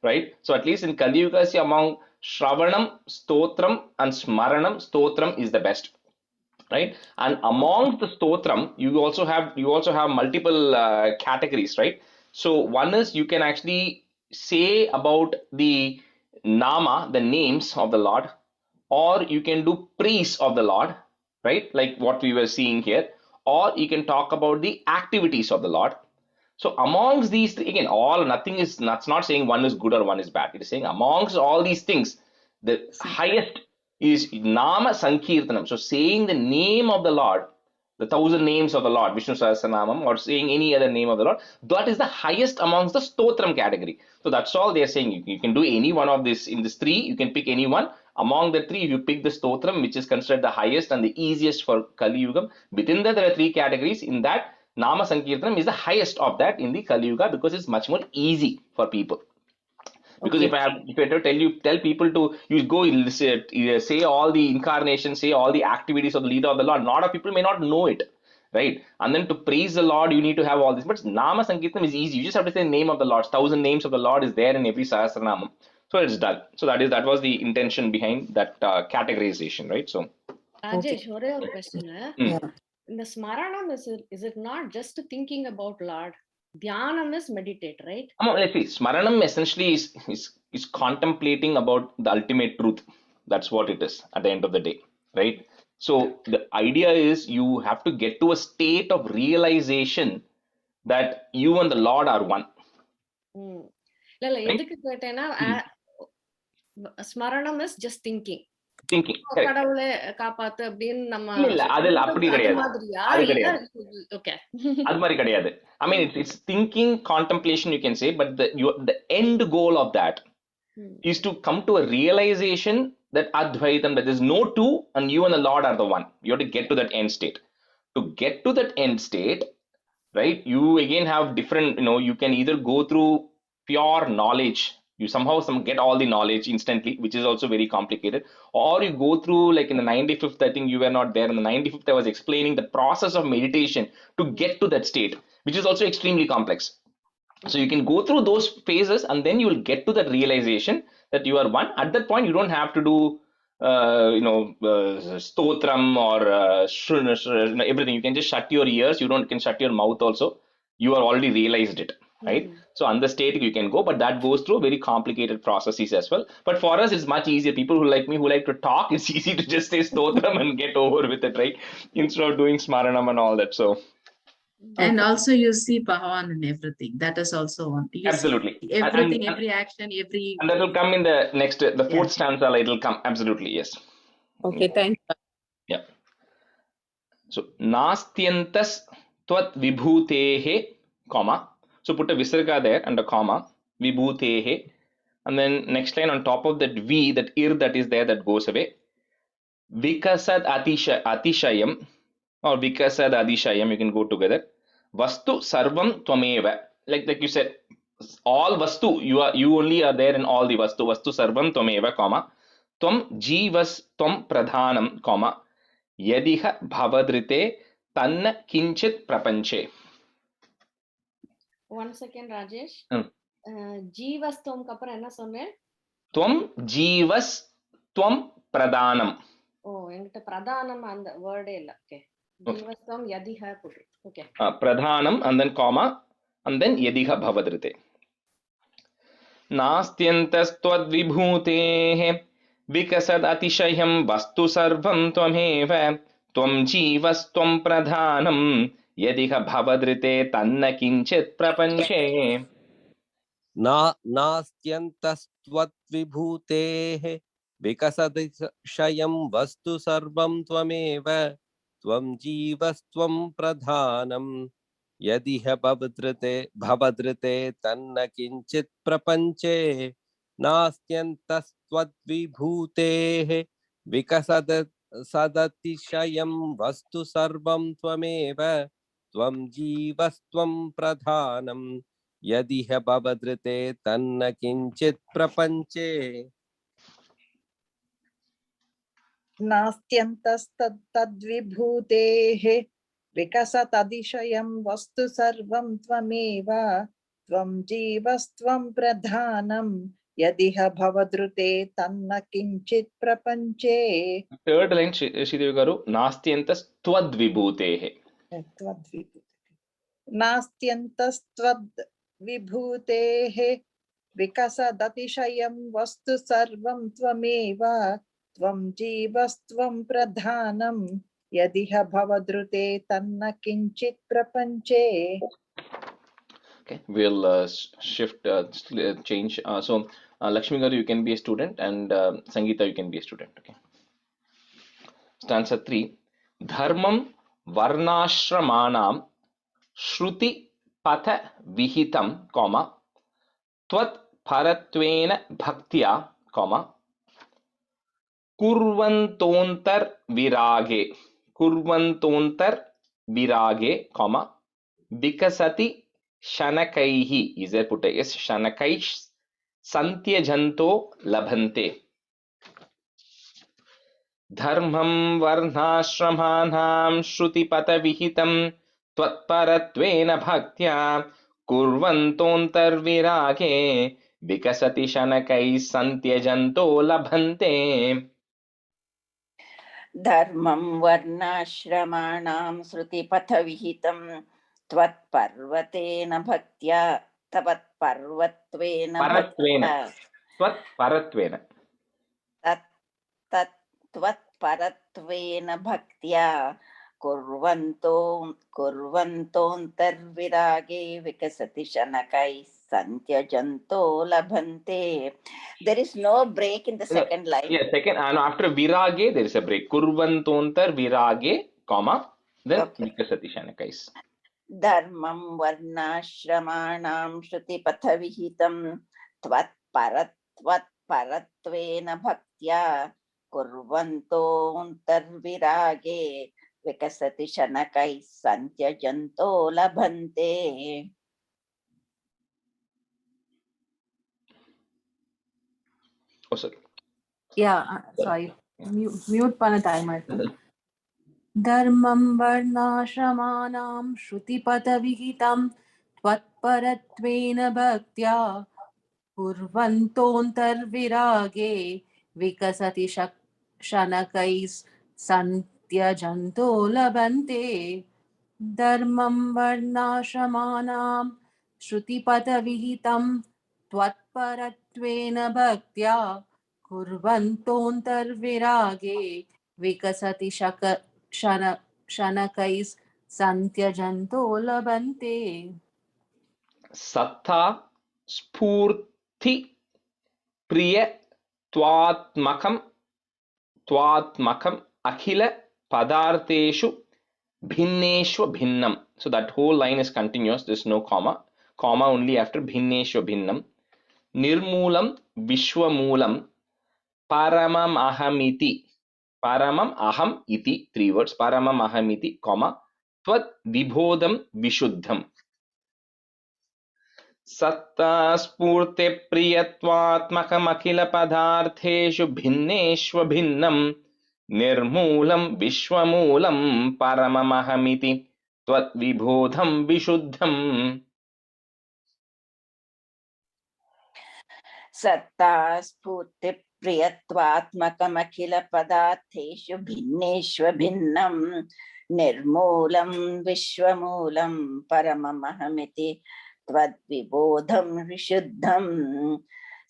right? So at least in Kali Yuga, see, among Shravanam, Stotram, and Smaranam, Stotram is the best, right? And amongst the stotram you also have multiple categories, right? So one is you can actually say about the nama, the names of the Lord, or you can do praise of the Lord, right, like what we were seeing here, or you can talk about the activities of the Lord. So amongst these again, all nothing is, that's not saying one is good or one is bad. It is saying amongst all these things, the highest is Nama Sankirtanam. So saying the name of the Lord, the 1,000 names of the Lord, Vishnu Sahasranamam, or saying any other name of the Lord, that is the highest amongst the Stotram category. So that's all they are saying. You can do any one of this in this three, you can pick any one. Among the three, if you pick the Stotram, which is considered the highest and the easiest for Kali Yugam, within that there are three categories. In that, Nama Sankirtanam is the highest of that in the Kali Yuga because it's much more easy for people. Because Okay. if I had to tell people to you go say all the incarnations, say all the activities of the leader of the Lord, a lot of people may not know it, right? And then to praise the Lord, you need to have all this. But Nama Sankirtanam is easy. You just have to say the name of the Lord. 1,000 names of the Lord is there in every Sahasranamam. So it's done. So that was the intention behind that categorization, right? So Rajesh, ஒரே ஒரு question. Yeah. இந்த ஸ்மரணம் is it not just thinking about Lord? Dhyanam is meditate, right? let's see. Smaranam essentially is contemplating about the ultimate truth. That's what it is at the end of the day, right? So the idea is you have to get to a state of realization that you and the Lord are one, இல்ல right? எதுக்கு கேட்டேன்னா ஸ்மரணம் is just thinking. Thinking, correct. கடவுளை காப்பாத்து அப்படின்னு நம்ம இல்ல அது அப்படி அது கிடையாது, மாதிரியா அது இல்ல கிடையாது, ஓகே அது மாதிரி கிடையாது. I mean it's thinking contemplation you can say, but the end goal of that is to come to a realization that Advaitam, that there's no two and you and the Lord are the one. You have to get to that end state. To get to that end state, right, you again have different, you can either go through pure knowledge, you somehow get all the knowledge instantly, which is also very complicated, or you go through like in the 95th, I think you were not there in the 95th, I was explaining the process of meditation to get to that state, which is also extremely complex. So you can go through those phases and then you will get to that realization that you are one. At that point you don't have to do stotram or everything. You can just shut your ears, you can shut your mouth also, you are already realized it, right? So on the state you can go, but that goes through very complicated processes as well. But for us it's much easier. People who like me, who like to talk, it's easy to just say stotram and get over with it, right? Instead of doing smaranam and all that. So And also you see Bhagavan in everything. That is also one. You absolutely. See everything, every action, every. And that will come in the next, the fourth stanza, it will come. Absolutely, yes. Okay, thank you. Yeah. So, nastyantas tvat vibhutehe, comma. So, put a visarga there and a comma, vibhutehe. And then next line on top of that V, that ir that is there, that goes away. Vikasad atishayam, or vikasad adishayam, you can go together. Vastu sarvam tvameva. Like you said, all vastu, you only are there in all the vastu sarvam tvameva, comma. Tvam jivas tvam pradhanam, comma. Yadiha bhavadrite tanna kinchit prapanche. One second Rajesh ஜீவஸ்தோம்க்கு அப்புறம் என்ன சொன்னேன் Tvam jivas tvam pradhanam. ஓ என்கிட்ட பிரதானம் அந்த வேர்டே இல்ல okay ஜீவஸ்தோம் யதிஹ put okay Pradhanam and then comma, and then yadiha bhavadrite. नास्त्यन्तस्त्वद्विभूतेः विकसद् अतिशयं वस्तु सर्वं त्वमेव त्वं जीवस्त्वं प्रधानं यदिह भवदृते तन्न किञ्चित् प्रपञ्चे. नास्त्यन्तस्त्वद्विभूतेः विकसदिशयं वस्तु सर्वं त्वमेव त्वं जीवस्त्वं प्रधानं यदिह भवदृते तन्न किञ्चित् प्रपञ्चे. नास्त्यन्तस्त्वद्विभूतेः विकसदतिशयं वस्तु सर्वं त्वमेव त्वं जीवस्त्वं प्रधानं यदिह भवदृते तन्न किञ्चित् प्रपञ्चे. नास्त्यन्तस्तद्विभूतेः विकसतदिशयं वस्तु सर्वं त्वमेव त्वं जीवस्त्वं प्रधानं यदिह भवदृते तन्न किञ्चित् प्रपञ्चे. Third line, Sridevi garu, नास्त्यन्तस्त्वद्विभूतेः. नास्त्यन्तस्त्वद्विभूतेः विकसदतिशयं वस्तु सर्वं त्वमेव त्वं जीवस्त्वं प्रधानं यदिह भवदृते तन्न किञ्चित् प्रपञ्चे. Okay, we'll shift, change. So Lakshmi garu, you can be a student, and Sangeeta, you can be a student. Okay. Stanza 3. Dharmam varnashramanam shruti patha vihitam, comma, tvat paratvena bhaktya, comma, kurvantontar virage, comma, vikasati shanakaihi, is there put a yes, shanakaish santyajanto labhante. धर्मं वर्णाश्रमाणां श्रुतिपथविहितं त्वत्परत्वेन भक्त्या कुर्वन्तोऽन्तर्विरागे विकसति शनकैः सन्त्यजन्तो लभन्ते. धर्मं वर्णाश्रमाणां श्रुतिपथविहितं त्वत्पर्वतेन भक्त्या त्वत्परत्वेन भक्त्या कुर्वन्तोऽन्तर्विरागे विकसति शनकैः सन्त्यजन्तो लभन्ते. There is no break in the second line. Yeah, second, and after virage there is a break. Kurvantontarvirage, comma, then vikasati shanakais. Dharmam varnashramanam shrutipathavihitam tvatparatvena bhaktya kurvantontarvirage vikasati shanakais santyajanto labhante. Oh, sorry. Yeah, sorry. Mute panna time. Dharmam varnashramanam shrutipathavihitam tvatparatvena bhaktya kurvantontarvirage vikasati shanakais santyajanto labhante. Dharmam varnashramanam shrutipathavihitam tvatparatvena bhaktya kurvantontarvirage vikasati shanakais santyajanto labhante. Sattha spurthi priya tvatmakam akhila padarteshu bhinneshva bhinnam. So that whole line is continuous. There is no comma only after bhinneshva bhinnam. Nirmulam vishwamulam paramam aham iti, 3 words, paramam aham iti, comma, tvat vibodham vishuddham. Satta spurte priyatvatmakam akhila padartheshu bhinneshva bhinnam nirmulam vishwamulam paramam aham iti, tvat vibodham vishuddham. Satta spurti priyatvatmakam akhila padartheshu bhinneshva bhinnam nirmulam vishwamulam paramamahamiti त्वद्विबोधं विशुद्धं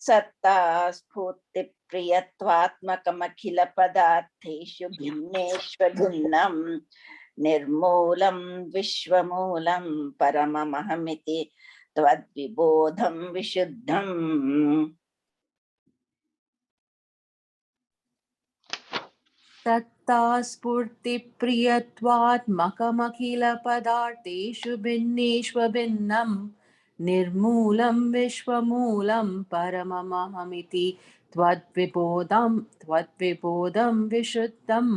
सत्ता स्फूर्ति प्रियत्वात्मकमखिलपदार्थेषु भिन्नेष्वभिन्नं निर्मूलं विश्वमूलं परममहमिति त्वद्विबोधं विशुद्धम्. सत्ता स्फूर्तिप्रियत्वात्मकमखिलपदार्थेषु भिन्नेष्वभिन्नं निर्मूलं विश्वमूलं परममहमिति त्वद्विबोधं विशुद्धम्.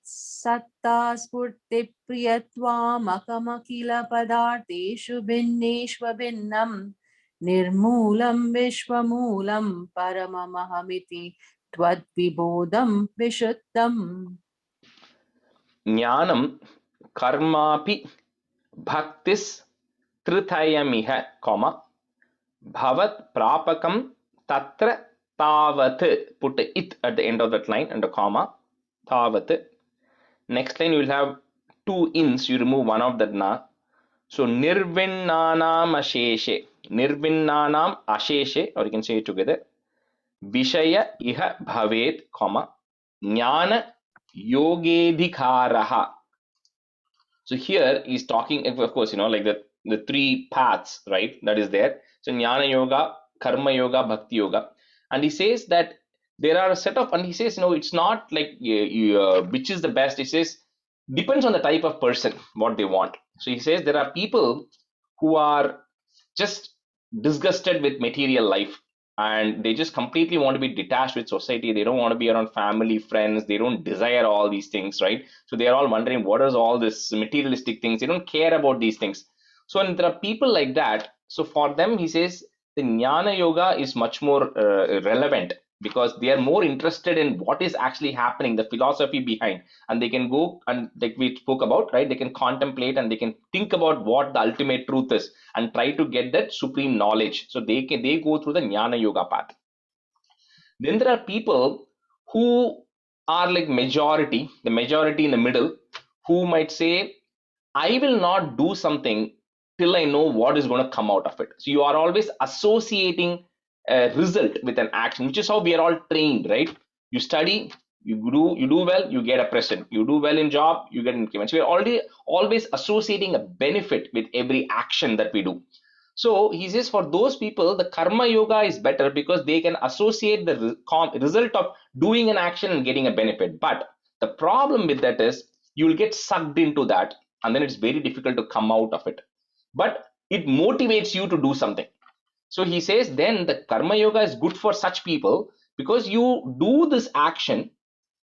सत्ता स्फूर्तिप्रियत्वामकमखिलपदार्थेषु भिन्नेष्वभिन्नं निर्मूलं विश्वमूलं परममहमिति त्वद्विबोधं विशुद्धम्. ज्ञानं कर्मापि भक्तिस् त्रितयमिह comma भवत् प्रापकं तत्र तावत्. Put it at the end of that line and a comma. Tavat. Next line you will have two ins, you remove one of that na. So nirvinnanam asheshe. Nirvinnanam asheshe, or you can say it together. Vishaya iha bhavet, comma. Jnana yogedhikaraha. So here he's talking, of course, like the three paths, right? That is there. So Jnana Yoga, Karma Yoga, Bhakti Yoga. And he says that there are a set of, and he says, it's not like which is the best. He says, depends on the type of person, what they want. So he says there are people who are just disgusted with material life and they just completely want to be detached with society. They don't want to be around family, friends. They don't desire all these things, right? So they are all wondering, what is all this materialistic things? They don't care about these things. So and there are people like that. So for them, he says, the Jnana Yoga is much more relevant because they are more interested in what is actually happening, the philosophy behind, and they can go and, like we spoke about, right? They can contemplate and they can think about what the ultimate truth is and try to get that supreme knowledge. So they go through the Jnana Yoga path. Then there are people who are like the majority in the middle, who might say, I will not do something till I know what is going to come out of it. So you are always associating a result with an action, which is how we are all trained, right? You study, you do well, you get a present. You do well in job, you get increment. So we are always associating a benefit with every action that we do. So he says for those people, the Karma Yoga is better because they can associate the result of doing an action and getting a benefit. But the problem with that is you will get sucked into that and then it's very difficult to come out of it. But it motivates you to do something. So he says then the Karma Yoga is good for such people because you do this action,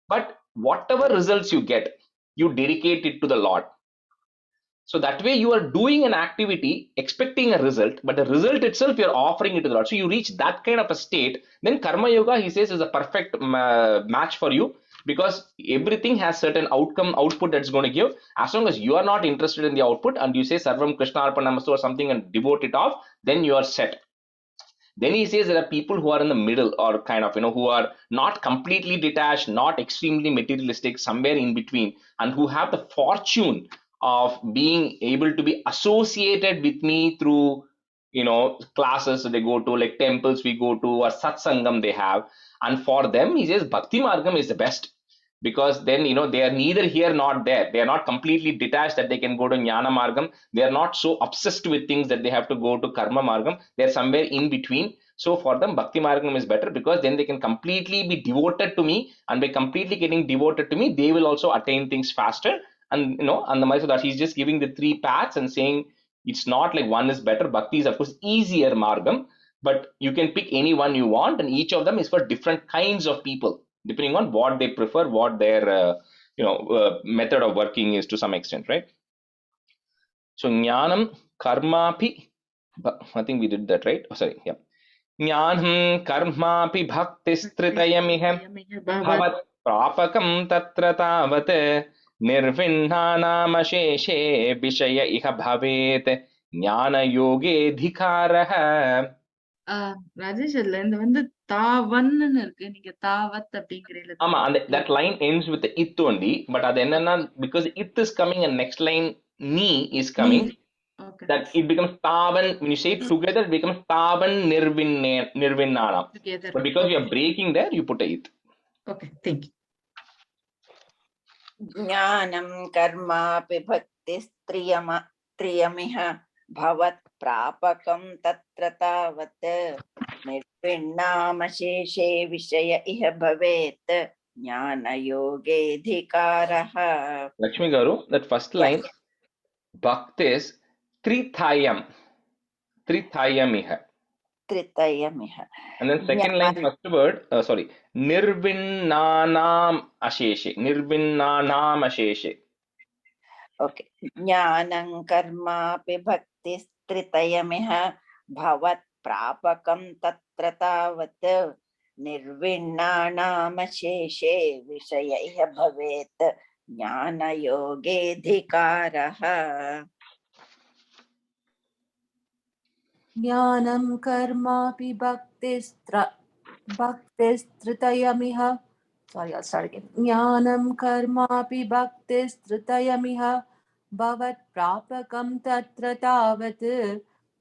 but whatever results you get, you dedicate it to the Lord. So that way you are doing an activity expecting a result, but the result itself you're offering it to the Lord. So you reach that kind of a state, then Karma Yoga, he says, is a perfect match for you because everything has certain output that's going to give. As long as you are not interested in the output and you say Sarvam Krishna Arpanamastu or something and devote it off, then you are set. Then he says there are people who are in the middle or kind of, who are not completely detached, not extremely materialistic, somewhere in between, and who have the fortune of being able to be associated with me through, classes they go to, like temples we go to, or satsangam they have. And for them, he says Bhakti Margam is the best. Because then, they are neither here nor there. They are not completely detached that they can go to Jnana Margam. They are not so obsessed with things that they have to go to Karma Margam. They are somewhere in between. So for them, Bhakti Margam is better because then they can completely be devoted to me. And by completely getting devoted to me, they will also attain things faster. And, and the so that he's just giving the three paths and saying it's not like one is better. Bhakti is, of course, easier Margam. But you can pick any one you want. And each of them is for different kinds of people, depending on what they prefer, what their method of working is to some extent, right? So jnanam karmapi, I think we did that, right? Oh, sorry, yeah. Jnanam karmapi bhaktistritayamiha bhavat prapakam tatra tavat nirvinnanamasheshe vishaya iha bhavet jnana yoge dhikaraha. Rajesh அதுல இந்த தாவன்னு இருக்கு, நீங்க தாவத் அப்படிங்கிறீங்க. ஆமா, and that line ends with the it only, but அது என்னன்னா because it is coming and next line ni is coming. Okay. that it becomes tavan. When you say it together, it becomes tavan nirvinnanam. Together. But because you Okay. are breaking there, you put a it. Okay. Thank you. ज्ञानं कर्मापि भक्तिस्त्रियमिह भवत् प्रापकं तत्र तावत् निर्विण्णामशेषे विषय इह भवेत् ज्ञानयोगेऽधिकारः. Lakshmi Garu, that first line, Yes. bhaktis trithayam iha. Tritayamiha. And then second line, first word, nirvinnanam asheshe. Okay. Jnanam karmapi bhaktistritayamiha bhavat prapakam tatra tavat nirvinnanamasheshe vishaya iha bhavet jnana yogedhikaraha. ज्ञानं कर्मापि भक्तिस्तृतयमिह sorry, I'll start again. ज्ञानं कर्मापि भक्तिस्तृतयमिह भवत् प्रापकं तत्र तावत्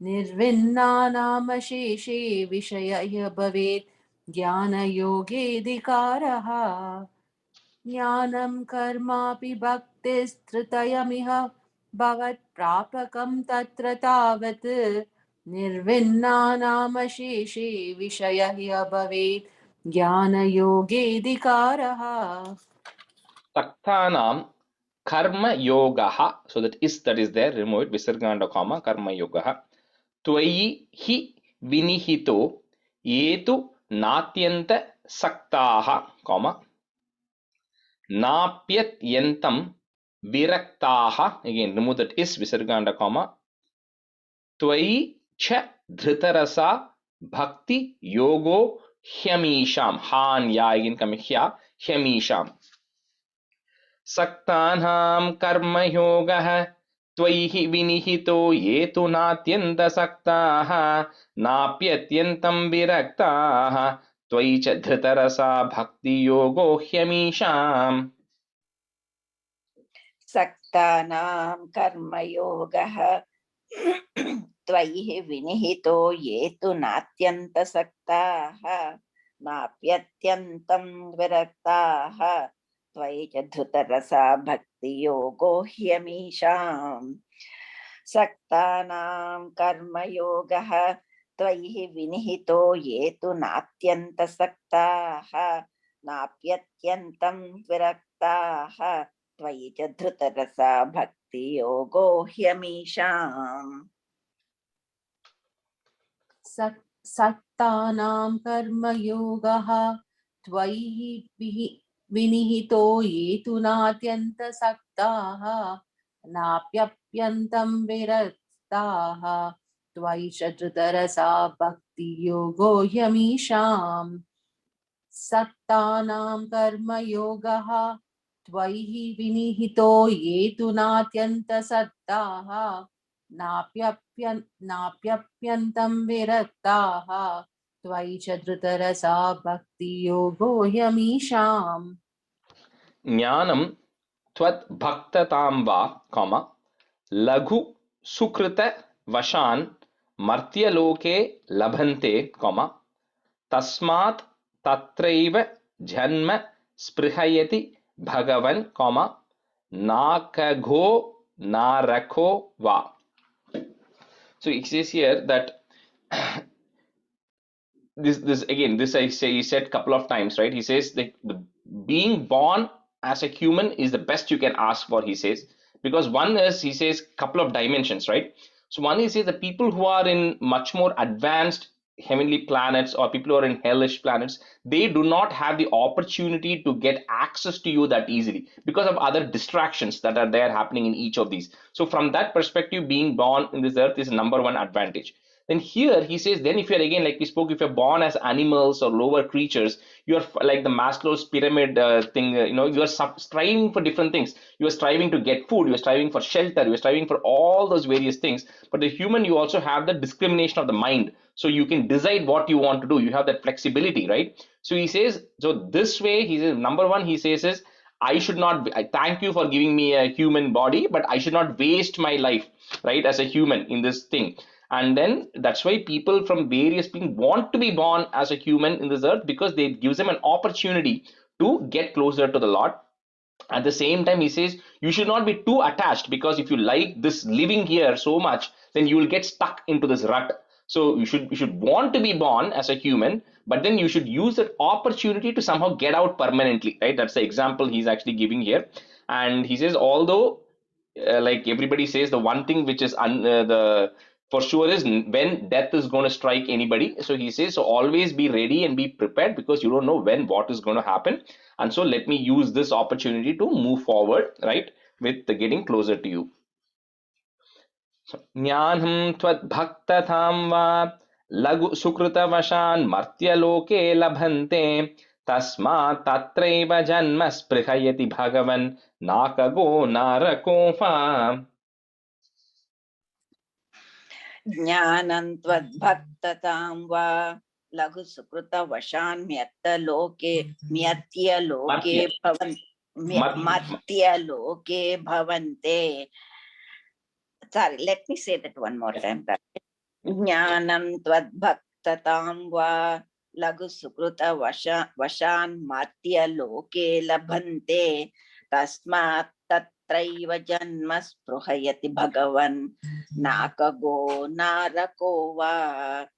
निर्विन्नानामशेषे विषय भवेत् ज्ञानयोगेऽधिकारः ज्ञानं कर्मापि भक्तिस्तृतयमिह भवत् प्रापकं तत्र तावत् निर्विन्नानामशेषे विषयः भवेत् ज्ञानयोगेऽधिकारः Takthanam karma yogaha. So that is there, remove it, visarga and a comma, karma yogaha. Tvayi hi vinihito yetu natyanta saktaha, comma, napyat yantam viraktaha. Again, remove that is, visarga and a comma. Tvayi cha dhritarasa bhakti yogo hyamisham. Han ya again coming here, hyamisham. सक्तानां कर्मयोगः त्वयि विनिहितो ये तु नात्यन्तसक्ताः नाप्यत्यन्तं विरक्ताः त्वयि च धृतरसा भक्तियोगो ह्यमीषाम्. सक्तानां कर्मयोगः त्वयि विनिहितो ये तु नात्यन्तसक्ताः नाप्यत्यन्तं विरक्ताः त्वयि च धृतरसा भक्तियोगो ह्यमीषाम्. सक्तानां कर्मयोगः त्वयि विनिहितो ये तु नात्यन्तसक्ताः नाप्यत्यन्तं विरक्ताः त्वयि च धृतरसा भक्तियोगो ह्यमीषाम्. सक्तानां कर्मयोगः त्वयि विनिहितो ये तु नात्यन्तसक्ताः नाप्यत्यन्तं विरक्ताः त्वयि च धृतरसा भक्तियोगो ह्यमीषाम्. सक्तानां कर्मयोगः त्वयि विनिहितो ये तु नात्यन्तसक्ताः नाप्यत्यन्तं विरक्ताः त्वयि च धृतरसा भक्तियोगो ह्यमीषाम्. ज्ञानं त्वत् भक्ततां वा कॉमा लघु सुकृत वशान् मर्त्यलोके लभन्ते कॉमा तस्मात् तत्रैव जन्म स्पृहयति भगवन् कॉमा नाकघो नारको वा. So it says here that this again, this I say he said couple of times, right? He says that the being born as a human is the best you can ask for, he says, because one is, he says, couple of dimensions, right? So one is the people who are in much more advanced heavenly planets or people who are in hellish planets, they do not have the opportunity to get access to you that easily because of other distractions that are there happening in each of these. So from that perspective, being born in this earth is number one advantage. Then here he says, then if you're again, like we spoke, if you're born as animals or lower creatures, you're like the Maslow's pyramid thing, you are striving for different things. You are striving to get food, you're striving for shelter, you're striving for all those various things. But the human, you also have the discrimination of the mind. So you can decide what you want to do. You have that flexibility, right? So he says, so this way, he says, number one, he says is, I should not be, I thank you for giving me a human body, but I should not waste my life, right, as a human in this thing. And then that's why people from various beings want to be born as a human in this earth, because it gives them an opportunity to get closer to the Lord. At the same time, he says you should not be too attached, because if you like this living here so much, then you will get stuck into this rut. So you should want to be born as a human, but then you should use that opportunity to somehow get out permanently, right? That's the example he's actually giving here. And he says, although like everybody says, the one thing which is the for sure is when death is going to strike anybody. So he says, so always be ready and be prepared, because you don't know when what is going to happen. And so let me use this opportunity to move forward, right, with the getting closer to you. ज्ञानं त्वद्भक्ततां वा लघु सुकृतवशान् मर्त्यलोके लभन्ते तस्मात् तत्रैव जन्म स्पृहयति भगवन् नाकगो narco वा. ज्ञानं त्वद्भक्ततां वा लघु सुकृतवशान् मर्त्यलोके भवन्ते. Sorry, let me say that one more time. Jnanam tvadbhaktatam va lagu sukruta vashan matya loke labhante tasmat tatraiva janma spruhayati bhagavan nakago narako va.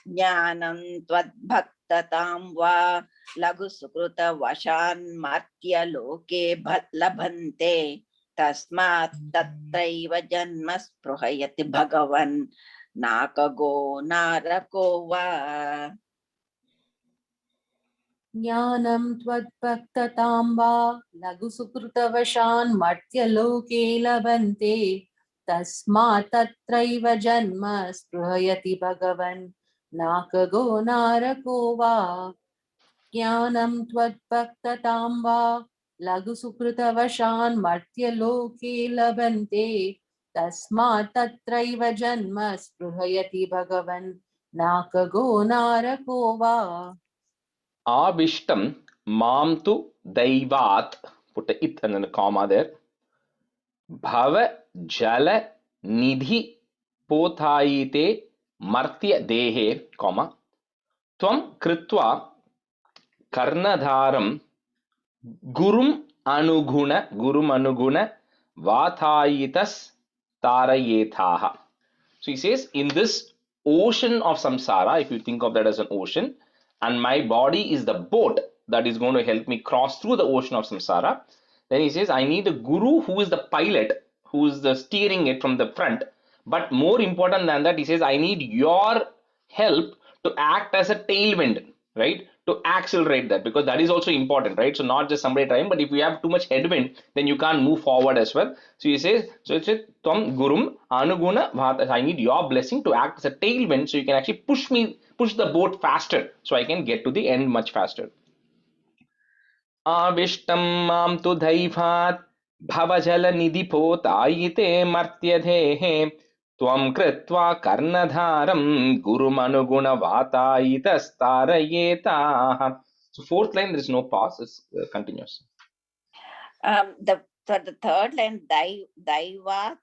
Jnanam tvadbhaktatam va lagu sukruta vashan matya loke labhante tasmat tatraiva janma spruhayati bhagavan nakago narako va. Jnanam tvadbhaktatam va lagu sukrutavashan martyaloke labhante tasmat tatraiva janma spruhayati bhagavan nakago narako va. Jnanam tvadbhaktatam va lagu sukrutavashan martyaloke labhante tasmat tatraiva janma spruhayati bhagavan nakago narako va. Avishtam mam tu daivat, put a it and then a comma there, bhava jala nidhi pothayite martya dehe, comma, tvam kritva karnadharam gurum anuguna vathayitas tarayethaha. So he says, in this ocean of samsara, if you think of that as an ocean, and my body is the boat that is going to help me cross through the ocean of samsara, then he says, I need a guru who is the pilot, who is the steering it from the front. But more important than that, he says, I need your help to act as a tailwind, right? To accelerate that, because that is also important, right? So not just somebody trying, but if you have too much headwind, then you can't move forward as well. So he says, so it's Tvam Gurum Anuguna Bhat. I need your blessing to act as a tailwind, so you can actually push the boat faster, so I can get to the end much faster. Avishtam mam tu dhaivat bhavajala nidhipotayite martyadhehe tvam kritva karnadharam gurumanuguna vatayitastharayetah. So fourth line, there is no pause, it's continuous. For the third line, daivat,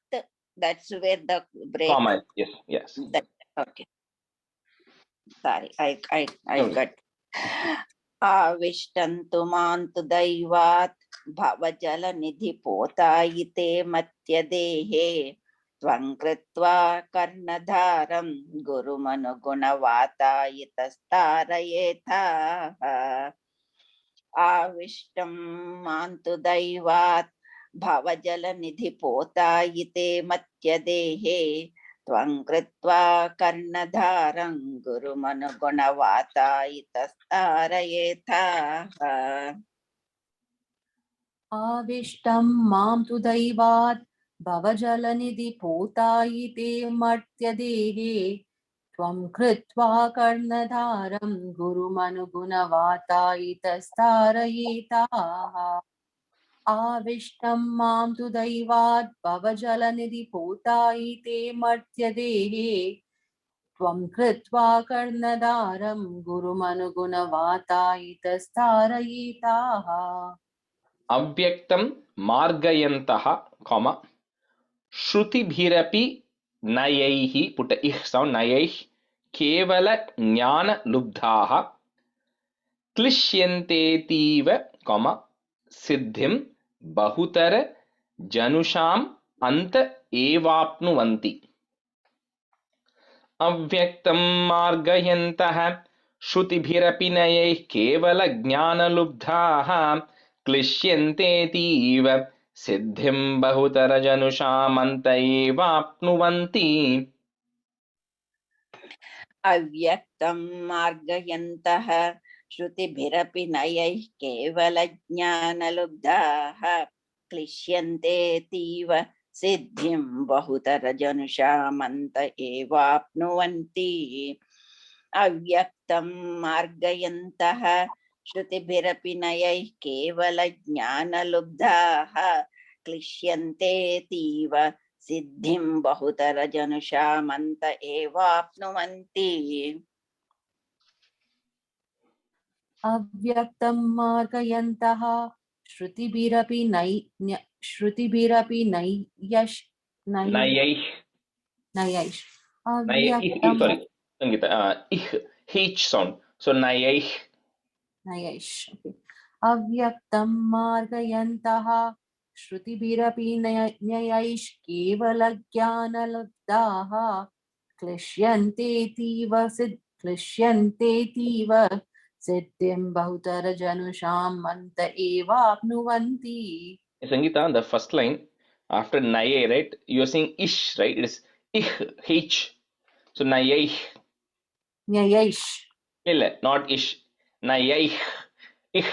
that's where the break. Comma, yes. Okay. Sorry, I Okay. got. Avishtantu mantu daivat bhavajala nidhi potayite matyadehe tvam kritva karnadharam gurumanuguna vatayitastharayetah. Avishtam mantu daivat bhavajala nidhi potayite matyadehe tvam kritva karnadharam gurumanuguna vatayitastharayetah. Avishtam mam tu daivat bhavajalanidhi potayite martyadehe tvam kritva karnadharam gurumanuguna vatayitastharayetah. Avishtam mam tu daivat bhavajalanidhi potayite martyadehe tvam kritva karnadharam gurumanuguna vatayitastharayetah. अव्यक्तं मार्गयन्तः comma श्रुतिभिरपि नयैः put इह sound नयैः केवल ज्ञान लुब्धाः क्लिश्यन्तेतीव comma सिद्धिं बहुतर जनुषाम् अंत एवाप्नुवन्ति अव्यक्तं मार्गयन्तः श्रुतिभिरपि नयैः केवल ज्ञानलुब्धाः क्लिश्यन्तेतीव सिद्धिं बहुतर जनुषामन्त एवाप्नुवन्ति अव्यक्तं मार्गयन्तः श्रुतिभिरपि नयैः केवलज्ञानलुब्धाः क्लिश्यन्तेतीव सिद्धिं बहुतरजनुषामन्त एवाप्नुवन्ति अव्यक्तं मार्गयन्तः श्रुतिभिरपि नयैः केवलज्ञानलुब्धाः क्लिश्यन्तेतीव सिद्धिं बहुतरजनुषामन्त एवाप्नुवन्ति अव्यक्तं मार्गयन्तः श्रुतिभिरपि नयैः नयैः अव्यक्तं sorry संगीता इह h sound so नयैः अव्यक्तं मार्गयन्तः श्रुतिभिरपि नयैः केवलज्ञानलब्धाः क्लिश्यन्तेतीव सिद्धिं बहुतरजनुषाम् अन्त एवाप्नुवन्ति Sangeeta, the first line after naye, right? You are saying ish, right? It is ich, h. So nayaih. न्ययैः Not ish. Nayaih. Ich.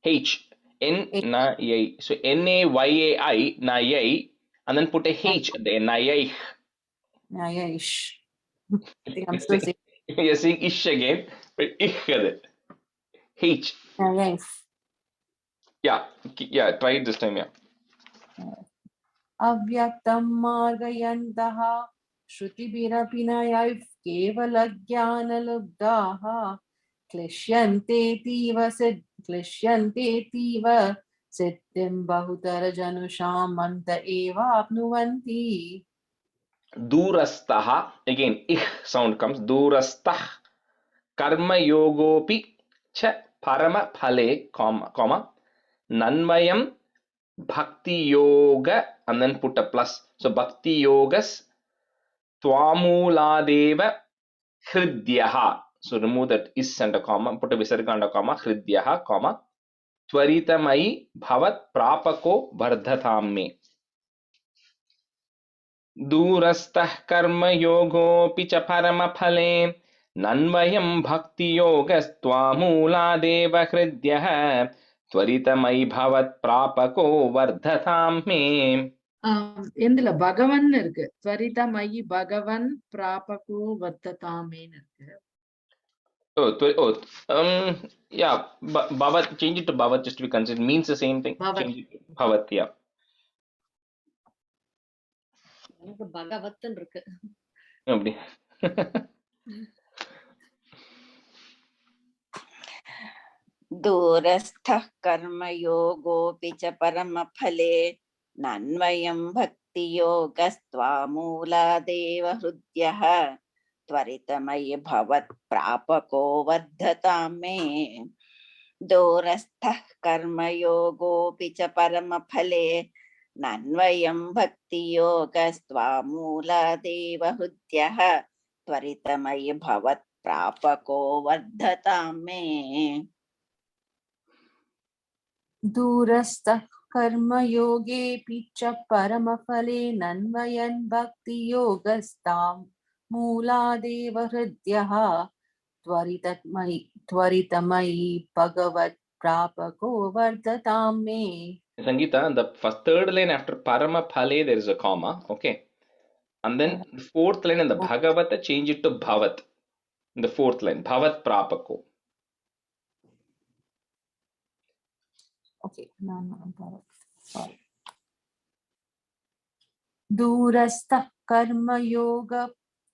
H. N na yai. So nayai, nayai, and then put a h at the end. Nayaih. न्ययैः I think I'm still saying You are saying ish again, but ich at it. H. न्ययैः Yeah. Try it this time. Yeah. अव्यक्तं मार्गयन्तः श्रुतिभिरपि नयैः केवलज्ञानलब्धाः क्लिश्यन्तेतीव सिद्धिं बहुतरजनुषाम् अन्त एवाप्नुवन्ति Durastah. Again, ich sound comes. Durastah. Karma yogopi cha parama phale, comma. Nanmayam bhakti yoga, and then put a plus. So bhakti yogas twamuladeva hridyaha. So remove that is and a comma, put a visarga and a comma, hridyaha, comma. Tvaritamai bhavat prapako vardhatam me. दूरस्थः कर्मयोगोऽपि च परमफले नन्वयं भक्तियोगस्त्वामूलादेव हृद्यः त्वरितमयि भवत्प्रापको वर्धतां मे எந்துல பகவன் இருக்கு ஸ்வரிதமயி பகவன் பிராபகோ வர்த்ததாமேன்னு இருக்கு yeah, bhavat, change it to bhavat just to be considered, means the same thing. Bhavat. Change it to bhavat, yeah. எனக்கு பகவத்தன் இருக்கு. அப்படி दूरस्थः कर्मयोगोऽपि च परमफले नन्वयं भक्तियोगस्त्वामूलादेव हृद्यः त्वरितमयि भवत्प्रापको वर्धतां मे दूरस्थः कर्मयोगोऽपि च परमफले नन्वयं भक्तियोगस्त्वामूलादेव हृद्यः त्वरितमयि भवत्प्रापको वर्धतां मे दूरस्थः कर्मयोगेऽपि च परमफले नन्वयन् भक्तियोगस्तां मूलादेव हृद्यः त्वरितमयि भगवत्प्रापको वर्धतां मे Sangeeta, the first third line after parama phale there is a comma, okay, and then the fourth line in the bhagavata change it to bhavat in the fourth line bhavat prapako. Okay, sorry.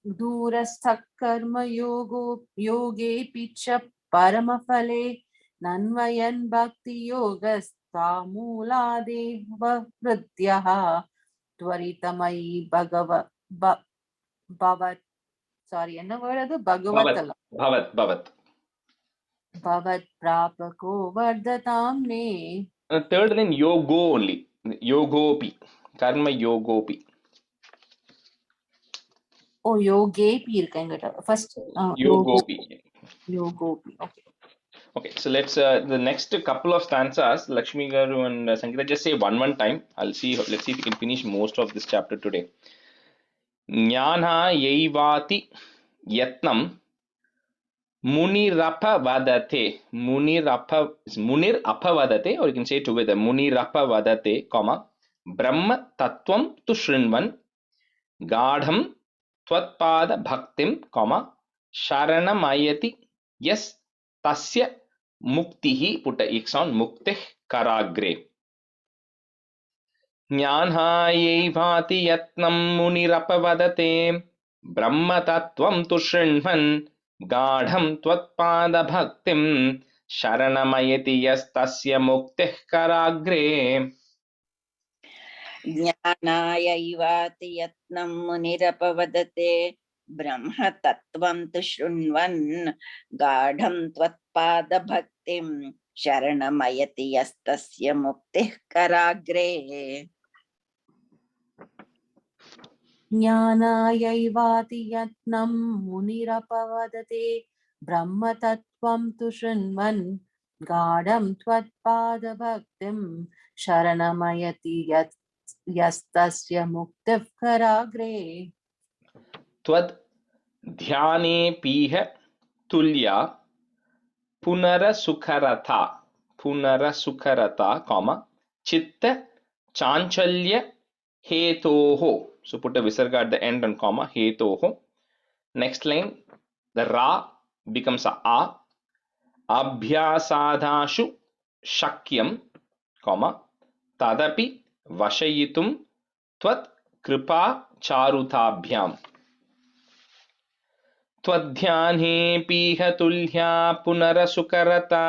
दूरस्थः कर्मयोगेऽपि च परमफले नन्वयन् भक्तियोगस्त्वामूलादेव हृद्यः त्वरितमयि भवत् sorry என்ன word அது பகவத் அல்ல Bhavat. भवत् प्रापको वर्धतां मे Third line yogo only. Yogopi. Karma yogopi. ஓ யோகேபி இருக்கு என்கிட்ட first Yogopi. யோகோபி okay Okay, so let's the next couple of stanzas, Lakshmi Garu and Sangeeta, just say one time. Let's see if we can finish most of this chapter today. Jnana yaivati yatnam munir apavadate. Munir apavadate, or you can say it together. Munir apavadate, comma Brahma tattvam tu shrinvan गाढ़ं त्वत्पाद भक्तिं comma शरणमयति यस तस्य मुक्तिः put इक्सॉन मुक्तिः कराग्रे ज्ञानायैवाति यत्नं मुनिरपवदते ब्रह्मतत्त्वं तु शृण्वन् गाढं त्वत्पाद भक्तिं शरणमयति यस्तस्य मुक्तिः कराग्रे ज्ञानायैवाति यत्नं मुनिरपवदते ब्रह्मतत्त्वं तु शृण्वन् गाढं त्वत्पादभक्तिं शरणमयति यस्तस्य मुक्तिः कराग्रे ज्ञानायैवाति यत्नं मुनिरपवदते ब्रह्मतत्त्वं तु शृण्वन् गाढं त्वत्पादभक्तिं शरणमयति यस्तस्य मुक्तिः कराग्रे त्वद् ध्याने पीह तुल्या पुनरसुखरता कॉमा चित्त चांचल्य हेतोः. So put a visarga at the end and comma hetoho. Next line, the ra becomes a abhyasadashu shakyam comma tadapi vashayitum tvat kripa charutabhyam. त्वध्याने पीह तुल्या पुनरसुकरता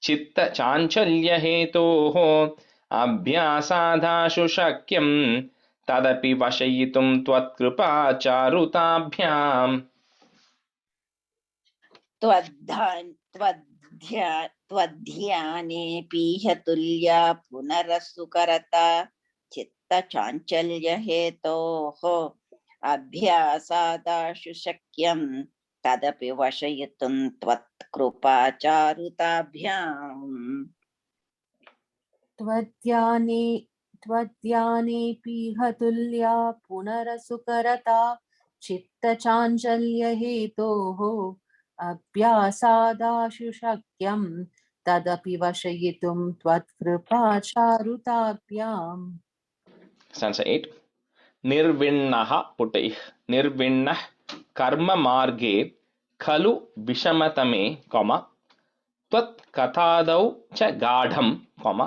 चित्त चांचल्य हेतोः अभ्यासादाशु शक्यं तदपि वशयितुं त्वत्कृपा चारुताभ्याम्. त्वध्याने पीह तुल्या पुनरसुकरता चित्तचाञ्चल्य हेतोः अभ्यासादाशु शक्यं तदपि वशयितुं त्वत्कृपा चारुताभ्याम्. त्वद्ध्याने पीह तुल्या पुनरसुकरता चित्तचाञ्चल्य हेतोः अभ्यासादाशु शक्यं तदपि वशयितुं त्वत्कृपा चारुताभ्याम्. Stanza 8. निर्विण्णः पुटैः निर्विण्णः कर्म मार्गे खलु विषमतमे कॉमा त्वत्कथादौ च गाढं कॉमा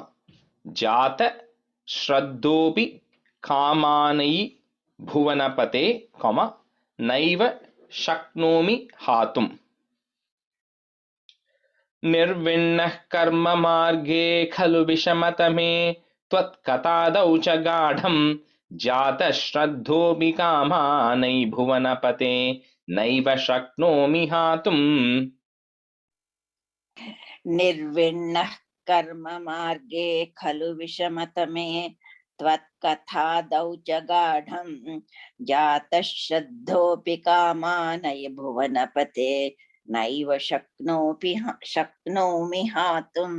जात श्रद्धोऽपि कामानयि भुवनपते कॉमा नैव शक्नोमि हातुम्. निर्विण्णः कर्म मार्गे खलु विषमतमे त्वत्कथादौ च गाढं जात श्रद्धोऽपि कामानयि भुवनपते नैव शक्नोमि हातुम्. निर्विण्णः कर्म मार्गे खलु विषमतमे त्वत्कथादौ च गाढं जातः श्रद्धोऽपि कामानयि भुवनपते नैव शक्नोमि हातुम्.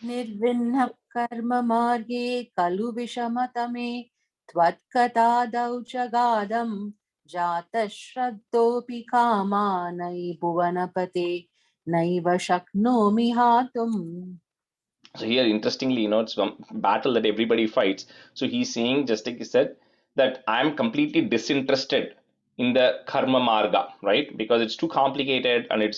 निर्विण्णः कर्म मार्गे खलु विषमतमे त्वत्कथादौ च गाढं जातः श्रद्धोऽपि कामानयि भुवनपते नैव शक्नोमि हातुम्. So here, interestingly, it's a battle that everybody fights. So he's saying, just like he said, that I'm completely disinterested in the karma marga, right? Because it's too complicated and it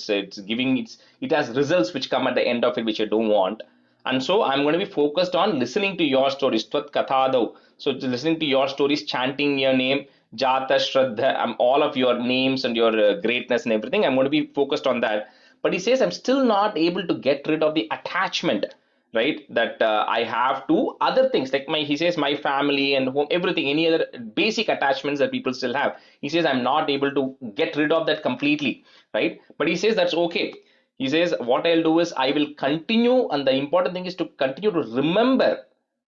has results which come at the end of it which I don't want. And so I'm going to be focused on listening to your stories. Tvat kathadav. So listening to your stories, chanting your name, Jata Shraddha, all of your names and your greatness and everything. I'm going to be focused on that. but he says I'm still not able to get rid of the attachment, right? That I have to other things like he says my family and home, everything, any other basic attachments that people still have. He says I'm not able to get rid of that completely, right? But he says that's okay. He says what I'll do is I will continue, and the important thing is to continue to remember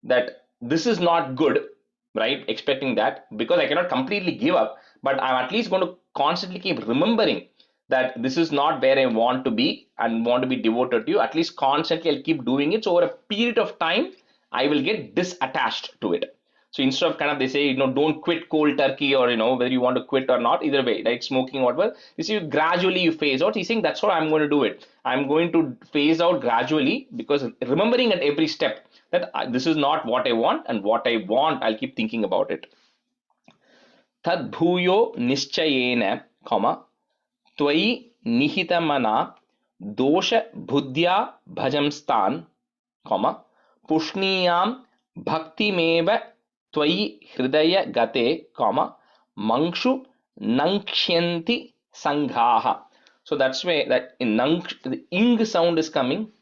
that this is not good, right? Expecting that, because I cannot completely give up, but I'm at least going to constantly keep remembering that this is not where I want to be and want to be devoted to you. At least constantly I'll keep doing it. So over a period of time, I will get disattached to it. So instead of kind of, they say, don't quit cold turkey, or whether you want to quit or not, either way, like smoking or whatever, you see, gradually you phase out. He's saying that's what I'm going to do it. I'm going to phase out gradually, because remembering at every step that this is not what I want, and what I want, I'll keep thinking about it. Tad bhuyo nischayena, त्वयि निहितमना दोष बुद्ध्या भजंस्तान्, पुष्णीयां भक्तिमेव त्वयि हृदय गते, मंक्षु नङ्क्ष्यन्ति संघाः. So that's where that in the ing sound is coming,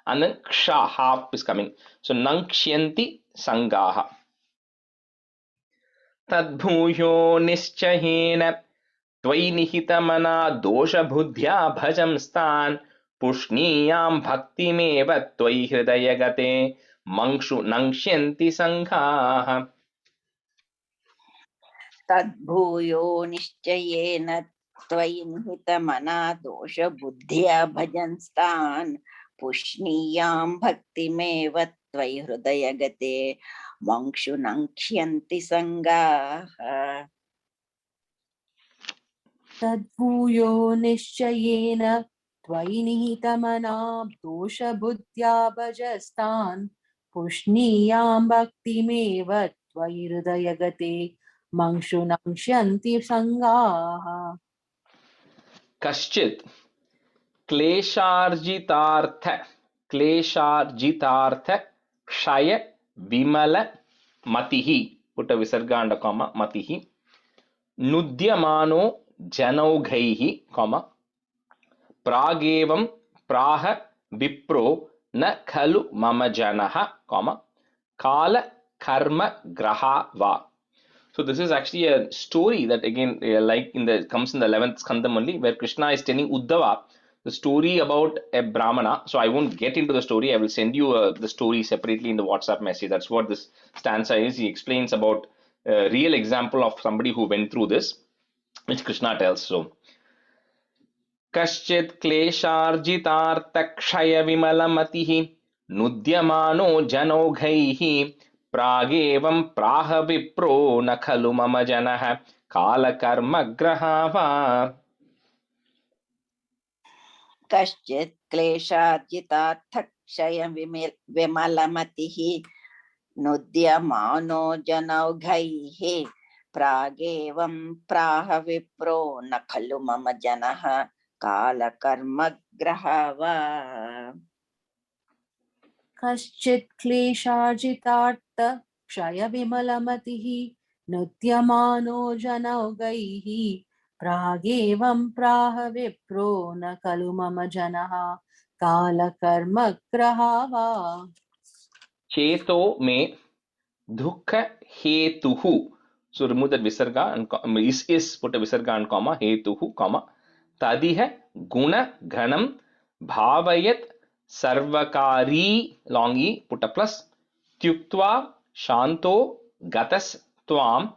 and then ksha half is coming. So nangshyanti sangaha. Tadbhuyo nischahena त्वयि निहितमना दोषबुद्ध्या भजंस्तान्, पुष्णीयां भक्तिमेव त्वयि हृदय गते, मंक्षु नङ्क्ष्यन्ति संघाः. तद्भूयो निश्चयेन त्वयि निहितमना दोषबुद्ध्या भजन्स्तान्, पुष्णीयां भक्तिमेव त्वयि हृदयगते, मंक्षु नङ्क्ष्यन्ति संगाः. तद्भूयो निश्चयेन त्वयि निहितमना दोषबुद्ध्या भजस्तान्, पुष्णीयां भक्तिमेव त्वयि हृदयगते, मंक्षु नङ्क्ष्यन्ति संगाः. कश्चित् क्लेशार्जितार्थ क्षय विमल मतिः, पुट विसर्ग and comma मतिः, नुद्यमानो जनौघैः, प्रागेवं प्राह विप्रो न खलु मम जनः, काल कर्म ग्रहा va. So this is actually a story that again, like comes in the 11th skandam only, where Krishna is telling Uddhava the story about a Brahmana. So I won't get into the story. I will send you the story separately in the WhatsApp message. That's what this stanza is. He explains about a real example of somebody who went through this, which Krishna tells. So कश्चित् क्लेशार्जितार्थक्षय विमलमतिः, नुद्यमानो जनौघैः, प्रागेवं प्राह विप्रो न खलु मम जनः, कालकर्मग्रहा वा. कश्चित् क्लेशार्जितार्थक्षय विमलमतिः, नुद्यमानो जनौघैः, प्रागेवं प्राह विप्रो न खलु मम जनः, कालकर्मग्रहा वा. कश्चित् क्लेशार्जितार्थ क्षय विमलमतिः, नुद्यमानो जनौघैः, प्रागेवं प्राह विप्रो न खलु मम जनः, कालकर्मग्रहा वा. चेतो मे दुःख हेतुः. So remove that visarga and is put a visarga and comma hetuhu, tadiha guna ghanam bhavayat sarvakari, long e, put a plus, tyuktva shanto gatas tvam,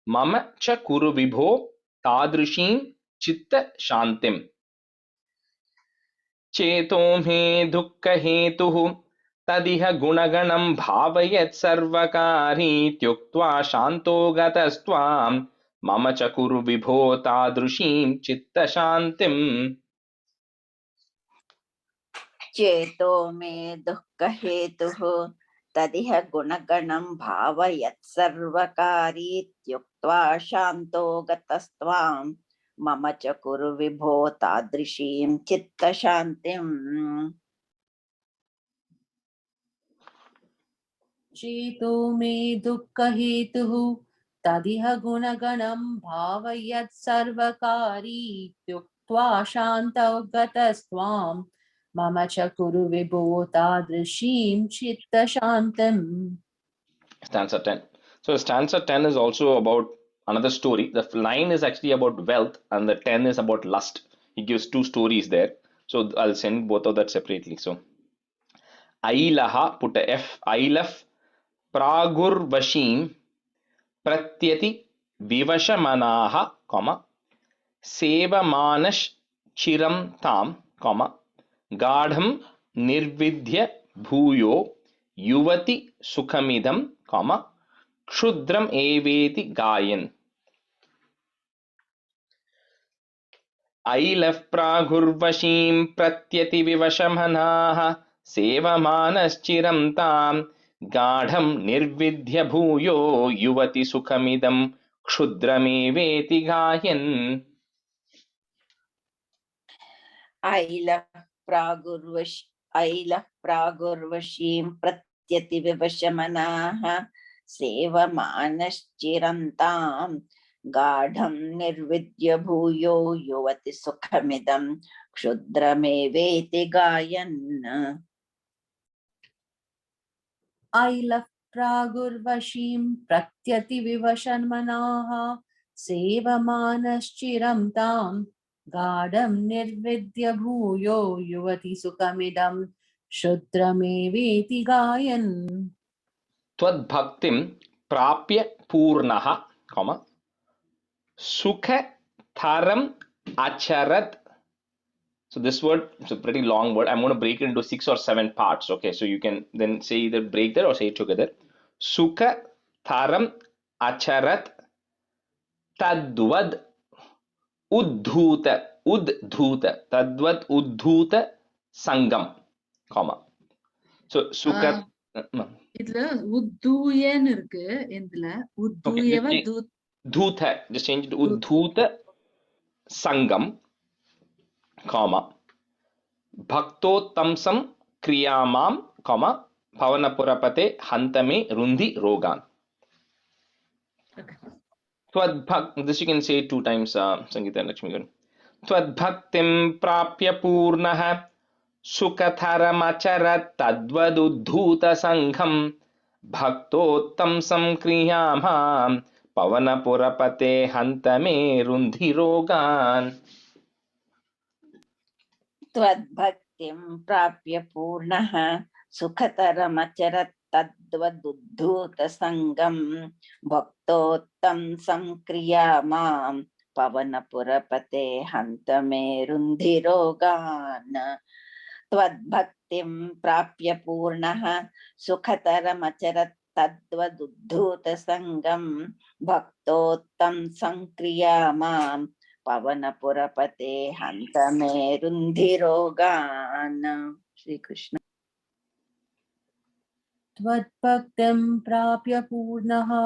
mama cha kuru vibho tadrishim chitta shantim. चेतो मे दुःख हेतुः तदिह गुणगणं भावयत् सर्वकारी, त्युक्त्वा शान्तो गतस्त्वां, मम च कुरु विभो तादृशीं चित्तशान्तिम्. चेतो मे दुःख हेतुः तदिह गुणगणं भावयत् सर्वकारी, त्युक्त्वा शान्तो गतस्त्वां, मम च कुरु विभो तादृशीं चित्तशान्तिम्. चेतो मे दुःख हेतुः तदिह गुणगणं भावयत् सर्वकारी, tva shantau gatasvam mama cha kuru vibho tadrishim chitta shantam. Stanza 10. So stanza 10 is also about another story. The 9 is actually about wealth and the 10 is about lust. He gives two stories there. So I'll send both of that separately. So Ailaha, put a F, Ailaf Pragur Vashim Pratyati Vivashamanaha, comma, Sevamanash Chiram Tam, comma, Gadham Nirvidhya Bhuyo Yuvati Sukhamidam, comma, Kshudram Eveti Gayan. Ailaf Pragurvashim Pratyati Vivashamanaha Sevamanas Tam Gadham Nirvidhya Bhuyo Yuvati Sukhamidam Kshudrameveti Gayan. Aila pragurvashim pratyati vivashamanaha sevamaanaschirantam gadham nirvidya bhuyo yuvati sukhamidam kshudrameveti gayan. Ailaf pragurvashim pratyati vivashanmanaha sevamanas tam gadam nirvidya bhuyo yuvati sukhamidam shudrameveti gayan. Tvad bhaktim prapya purnaha, comma, Sukha Tharam Acharat. So this word is a pretty long word. I'm going to break it into 6 or 7 parts. Okay, so you can then say either break that or say it together. Sukha Tharam Acharat Tadvad Uddhuta Tadvad Uddhuta Sangam, comma. So Sukha. இதுல உத்தூயன்னு இருக்கு. இதுல உத்தூயவ Dhutha, just change it to Uddhuta Sangam, comma, Bhaktottamsam Kriyamam, comma, Pavanapurapate Hantame Rundi Rogan. This you can say 2 times, Sangeeta and Lakshmi. Tvad bhaktim prapya purnaha Sukatharamacharat tadvad uddhuta sangham Bhaktottamsam Kriyamam Pavanapurapate Hantame Rundi Rogan. Tvad bhaktim prapya purnaha sukhataramacharat tadvaduddhuta sangam bhaktottam samkriyamam pavanapurapate hantame rundirogan. Tvad bhaktim prapya purnaha sukhataramacharat tadvaduddhuta sangam bhaktottam samkriyamam Pavanapurapate Hantame Rundirogan. Shri Krishna. Tvad bhaktim prapya purnaha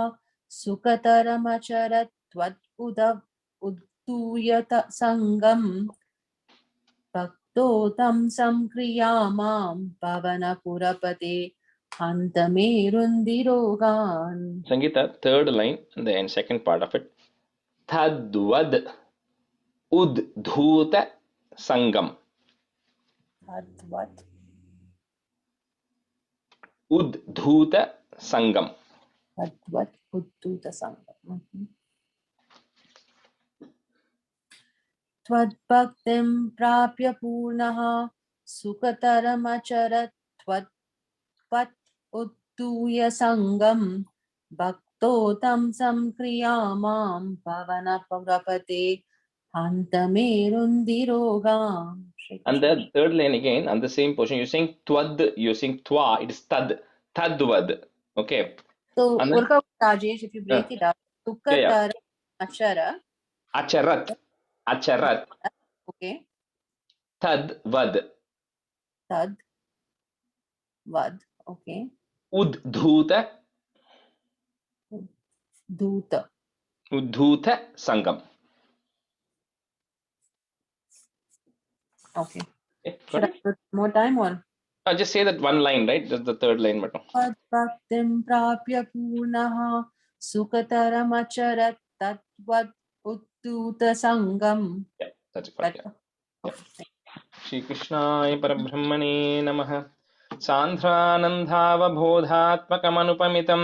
sukataram tvad udduyata sangam bhaktotam samkriyamam pavanapurapate hantame rundirogan. Sangeeta, third line and the second part of it. Tadvad Uddhuta Sangam. Tadvad Uddhuta Sangam. Tadvad uddhuta sangam. Tvad bhaktim prapya purnaha sukataram tvad udduya sangam bhaktotam samkriyamam pavanapurapate hantame rundirogam. And the third line again, on the same portion, you're saying Tvad, you're saying Twa, it is Tad, Tadvad. Okay. So, And then, Rajesh, if you break it up, sukataram Acharat, okay, Tadvad, Tadvad, okay, Uddhuta Sangam. Okay. Okay, Should I put more time or? just say that one line, right? That's the third line. Tvad bhaktim prapya purnaha sukataram tadvad uddhuta sangam. Yeah. That's it for here. Shri Krishnaya Parabrahmane Namaha. Sandhranandhavabodhatmakamanupamitam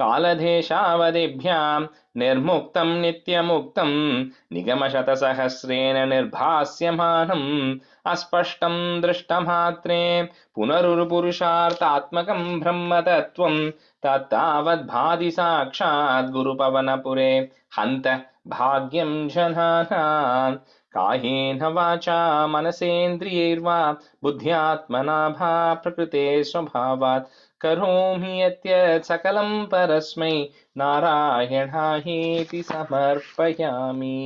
kaladeshavadebhyam nirmuktam nityamuktam nigamashatasahasrena nirbhasyamanam aspashtam drishtamatre punarurupurushartatmakam brahmatattvam tattavad bhadi sakshat gurupavanapure hanta bhagyam janana कायेन वाचा मनसेन्द्रियैर्वा बुद्ध्यात्मना भा प्रकृते स्वभावात् करोमि यद्यत् सकलं परस्मै नारायणायेति समर्पयामि.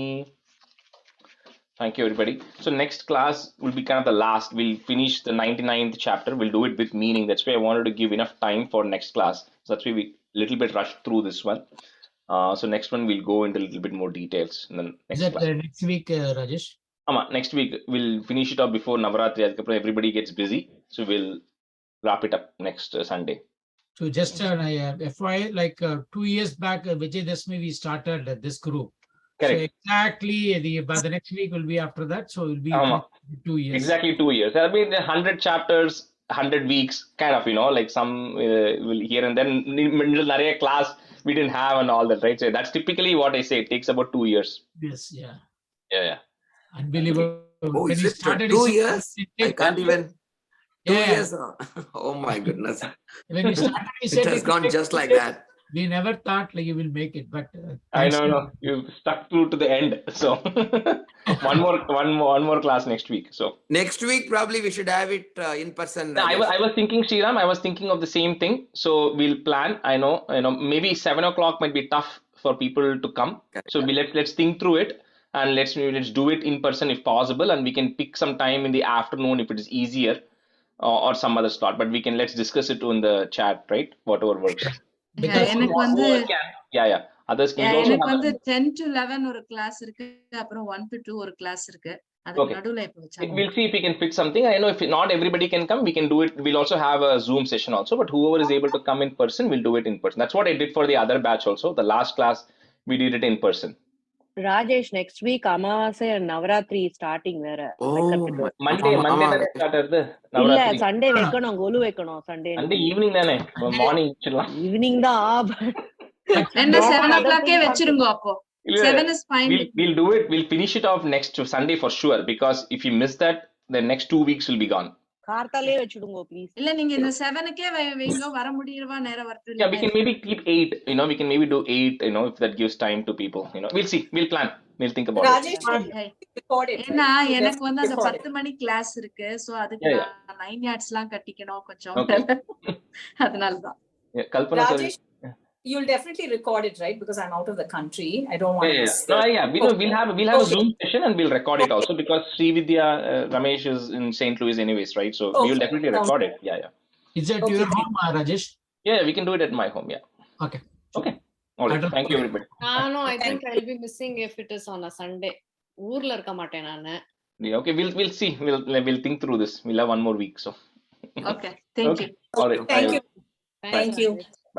Thank you, everybody. So next class will be kind of the last. We'll finish the 99th chapter. We'll do it with meaning. That's why I wanted to give enough time for next class. So that's why we little bit rushed through this one. So next one we'll go into a little bit more details in the Is next that class. next week, Rajesh? Next week we'll finish it up before Navaratri. Adukapra everybody gets busy, so we'll wrap it up next Sunday. So just FYI, like 2 years back, Vijayadashmi, we started this group. Correct. So exactly by the next week will be after that. So it will be 2 years. Exactly 2 years. There'll be 100 chapters, 100 weeks, kind of, like some will here and then middle Naraya class we didn't have and all that, right? So that's typically what I say. It takes about 2 years. Yes, yeah. Yeah. Unbelievable. Oh, When is we it started 2 it, years? I can't even. 2 Yeah. years. Oh my goodness. When we started, we It said has gone just like that. we never thought like you will make it, but I know. You stuck through to the end. So one more class next week. So Next week probably we should have it in person. I was thinking, Sriram, I was thinking of the same thing. So we'll plan. I know, maybe 7 o'clock might be tough for people to come. Correct. So let's think through it and let's do it in person if possible, and we can pick some time in the afternoon if it is easier, or some other slot. But let's discuss it in the chat, right? Whatever works. because எனக்கு வந்து Yeah. Others can also எனக்கு have வந்து 10 to 11 ஒரு class இருக்கு, அப்புறம் 1 to 2 ஒரு class இருக்கு. அதுக்கு Okay. நடுவுல இப்ப வச்சாங்க. We'll see if we can fit something. I know if not everybody can come, we can do it. We'll also have a Zoom session also, but whoever is able to come in person, we'll do it in person. That's what I did for the other batch also. The last class, we did it in person. Rajesh, next week Amavasai and Navaratri starting vera. Oh, Monday start ஆகுது இல்ல Navaratri. Sunday வைக்கணும், கொலு வைக்கணும் Sunday. Monday evening தானே, morning வச்சிடலாம். Evening தான். என்ன 7 o'clock வச்சிருங்க அப்போ. 7 is fine. We'll do it. We'll finish it off next Sunday for sure, because if you miss that, the next 2 weeks will be gone. கார்த்தாலே வச்சிடுங்க please. இல்ல நீங்க இந்த 7க்கே வைங்க, வர முடியறவா நேரம் வரது. Yeah, we can maybe keep 8. We can maybe do 8. If that gives time to people. We'll see. We'll plan. We'll think about Rajesh, it. ஏன்னா எனக்கு வந்து அந்த 10 மணி கிளாஸ் இருக்கு. சோ அதுக்கு Yeah. 9 yardsலாம் கட்டிக்கணும் கொஞ்சம். Okay. அதனால தான். Yeah, Kalpana, Rajesh, you'll definitely record it, right? Because I'm out of the country. I don't want to miss No, the- yeah. We'll have a Zoom session and we'll record it also, because Srividya Ramesh is in St. Louis anyways, right? So we will definitely record it. Yeah. is that your home, Rajesh? Yeah, we can do it at my home. Yeah. Okay. All right. Thank you, everybody. No, I think I'll be missing if it is on a Sunday. ஊர்ல இருக்க மாட்டேன் நானு. Yeah, okay. We'll see. We'll think through this. We'll have one more week. So. Okay. Thank you. All right. Thank Bye. you. Thank you.